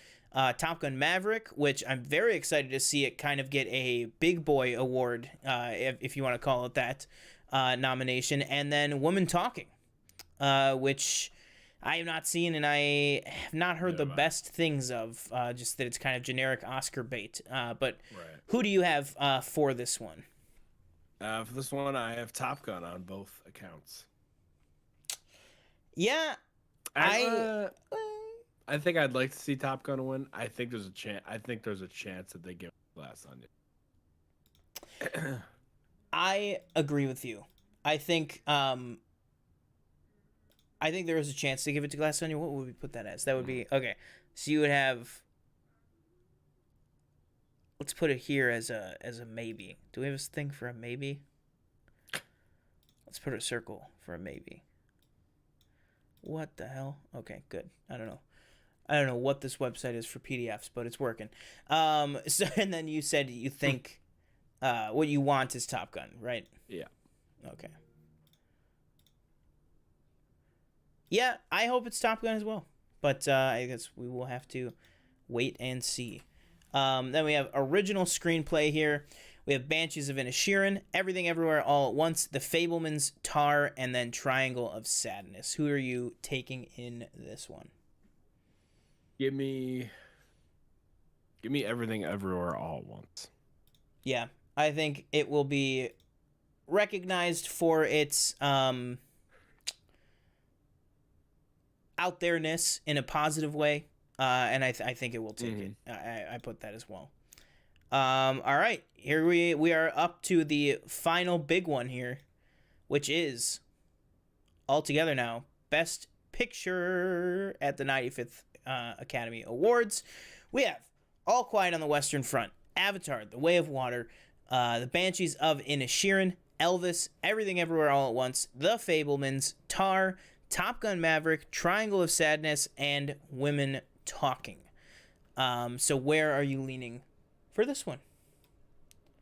Top Gun Maverick, which I'm very excited to see it kind of get a big boy award, if you want to call it that, nomination. And then Woman Talking, which I have not seen, and I have not heard the best things of, just that it's kind of generic Oscar bait. But right. Who do you have for this one? For this one, I have Top Gun on both accounts. Yeah. I think I'd like to see Top Gun win. I think there's a chance. I think there's a chance that they give Glass Onion. I agree with you. I think there is a chance to give it to Glass Onion. What would we put that as? That would be okay. So you would have. Let's put it here as a maybe. Do we have a thing for a maybe? Let's put a circle for a maybe. What the hell? Okay, good. I don't know what this website is for PDFs, but it's working. So, and then you said you think what you want is Top Gun, right? Yeah. Okay. Yeah, I hope it's Top Gun as well. But I guess we will have to wait and see. Then we have original screenplay here. We have Banshees of Inisherin, Everything Everywhere All at Once, The Fabelmans, Tar, and then Triangle of Sadness. Who are you taking in this one? Give me Everything Everywhere All at Once. Yeah, I think it will be recognized for its out there-ness in a positive way, and I think it will take it. I put that as well. All right, here we are up to the final big one here, which is all together now Best Picture at the 95th Academy Awards. We have All Quiet on the Western Front, Avatar: The Way of Water, The Banshees of Inisherin, Elvis, Everything Everywhere All at Once, The Fabelmans, Tar, Top Gun Maverick, Triangle of Sadness, and Women Talking. So where are you leaning for this one?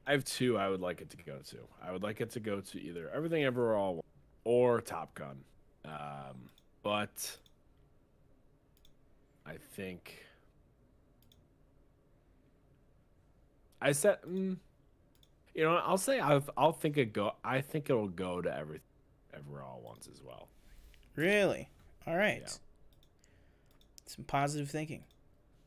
I have two I would like it to go to. I would like it to go to either Everything Everywhere All at Once or Top Gun. But I think I said, I'll say I'll think it go. I think it'll go to Everything Everywhere All at Once as well. Really? All right. Yeah. Some positive thinking.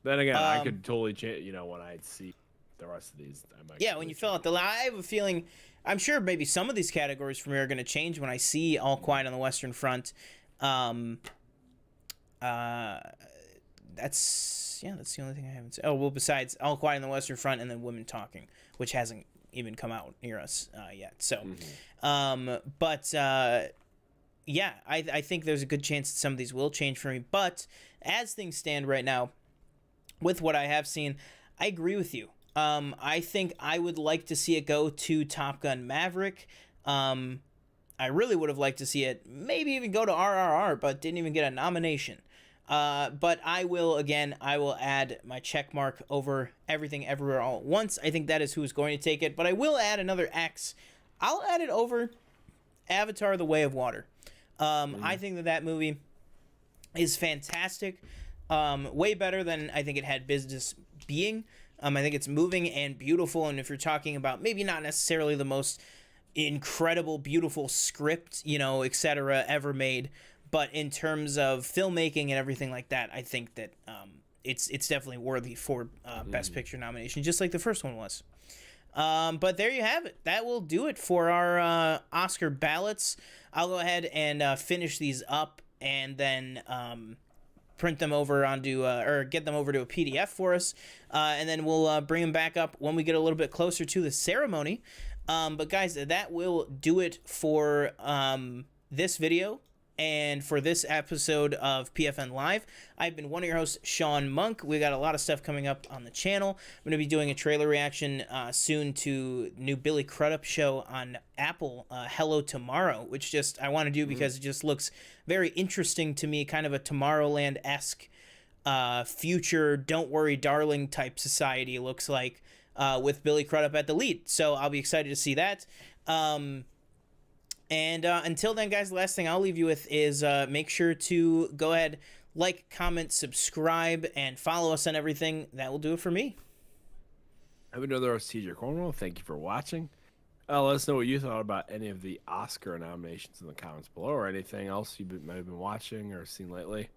Then again, I could totally change. When I see the rest of these, I might. Yeah, when you fill out the, I have a feeling. I'm sure maybe some of these categories from here are going to change when I see All Quiet on the Western Front. That's the only thing I haven't said. Oh, well, besides All Quiet on the Western Front and then Women Talking, which hasn't even come out near us yet. So, yeah, I think there's a good chance that some of these will change for me. But as things stand right now, with what I have seen, I agree with you. I think I would like to see it go to Top Gun Maverick. I really would have liked to see it maybe even go to RRR, but didn't even get a nomination. But I will add my check mark over Everything Everywhere All at Once. I think that is who is going to take it, but I will add another X. I'll add it over Avatar: The Way of Water. I think that movie is fantastic. Way better than I think it had business being. I think it's moving and beautiful, and if you're talking about maybe not necessarily the most incredible, beautiful script, etc. ever made, but in terms of filmmaking and everything like that, I think that it's definitely worthy for Best Picture nomination, just like the first one was. But there you have it. That will do it for our Oscar ballots. I'll go ahead and finish these up and then print them over onto or get them over to a PDF for us, and then we'll bring them back up when we get a little bit closer to the ceremony. But guys, that will do it for this video and for this episode of PFNLive. I've been one of your hosts, Sean Monk. We got a lot of stuff coming up on the channel. I'm going to be doing a trailer reaction soon to new Billy Crudup show on Apple, Hello Tomorrow, which I want to do because it just looks very interesting to me, kind of a Tomorrowland-esque future, don't worry darling type society, it looks like, with Billy Crudup at the lead. So I'll be excited to see that. And until then, guys, the last thing I'll leave you with is make sure to go ahead, like, comment, subscribe, and follow us on everything. That will do it for me. I've been another host, TJ Cornwell. Thank you for watching. Let us know what you thought about any of the Oscar nominations in the comments below, or anything else you might have been watching or seen lately.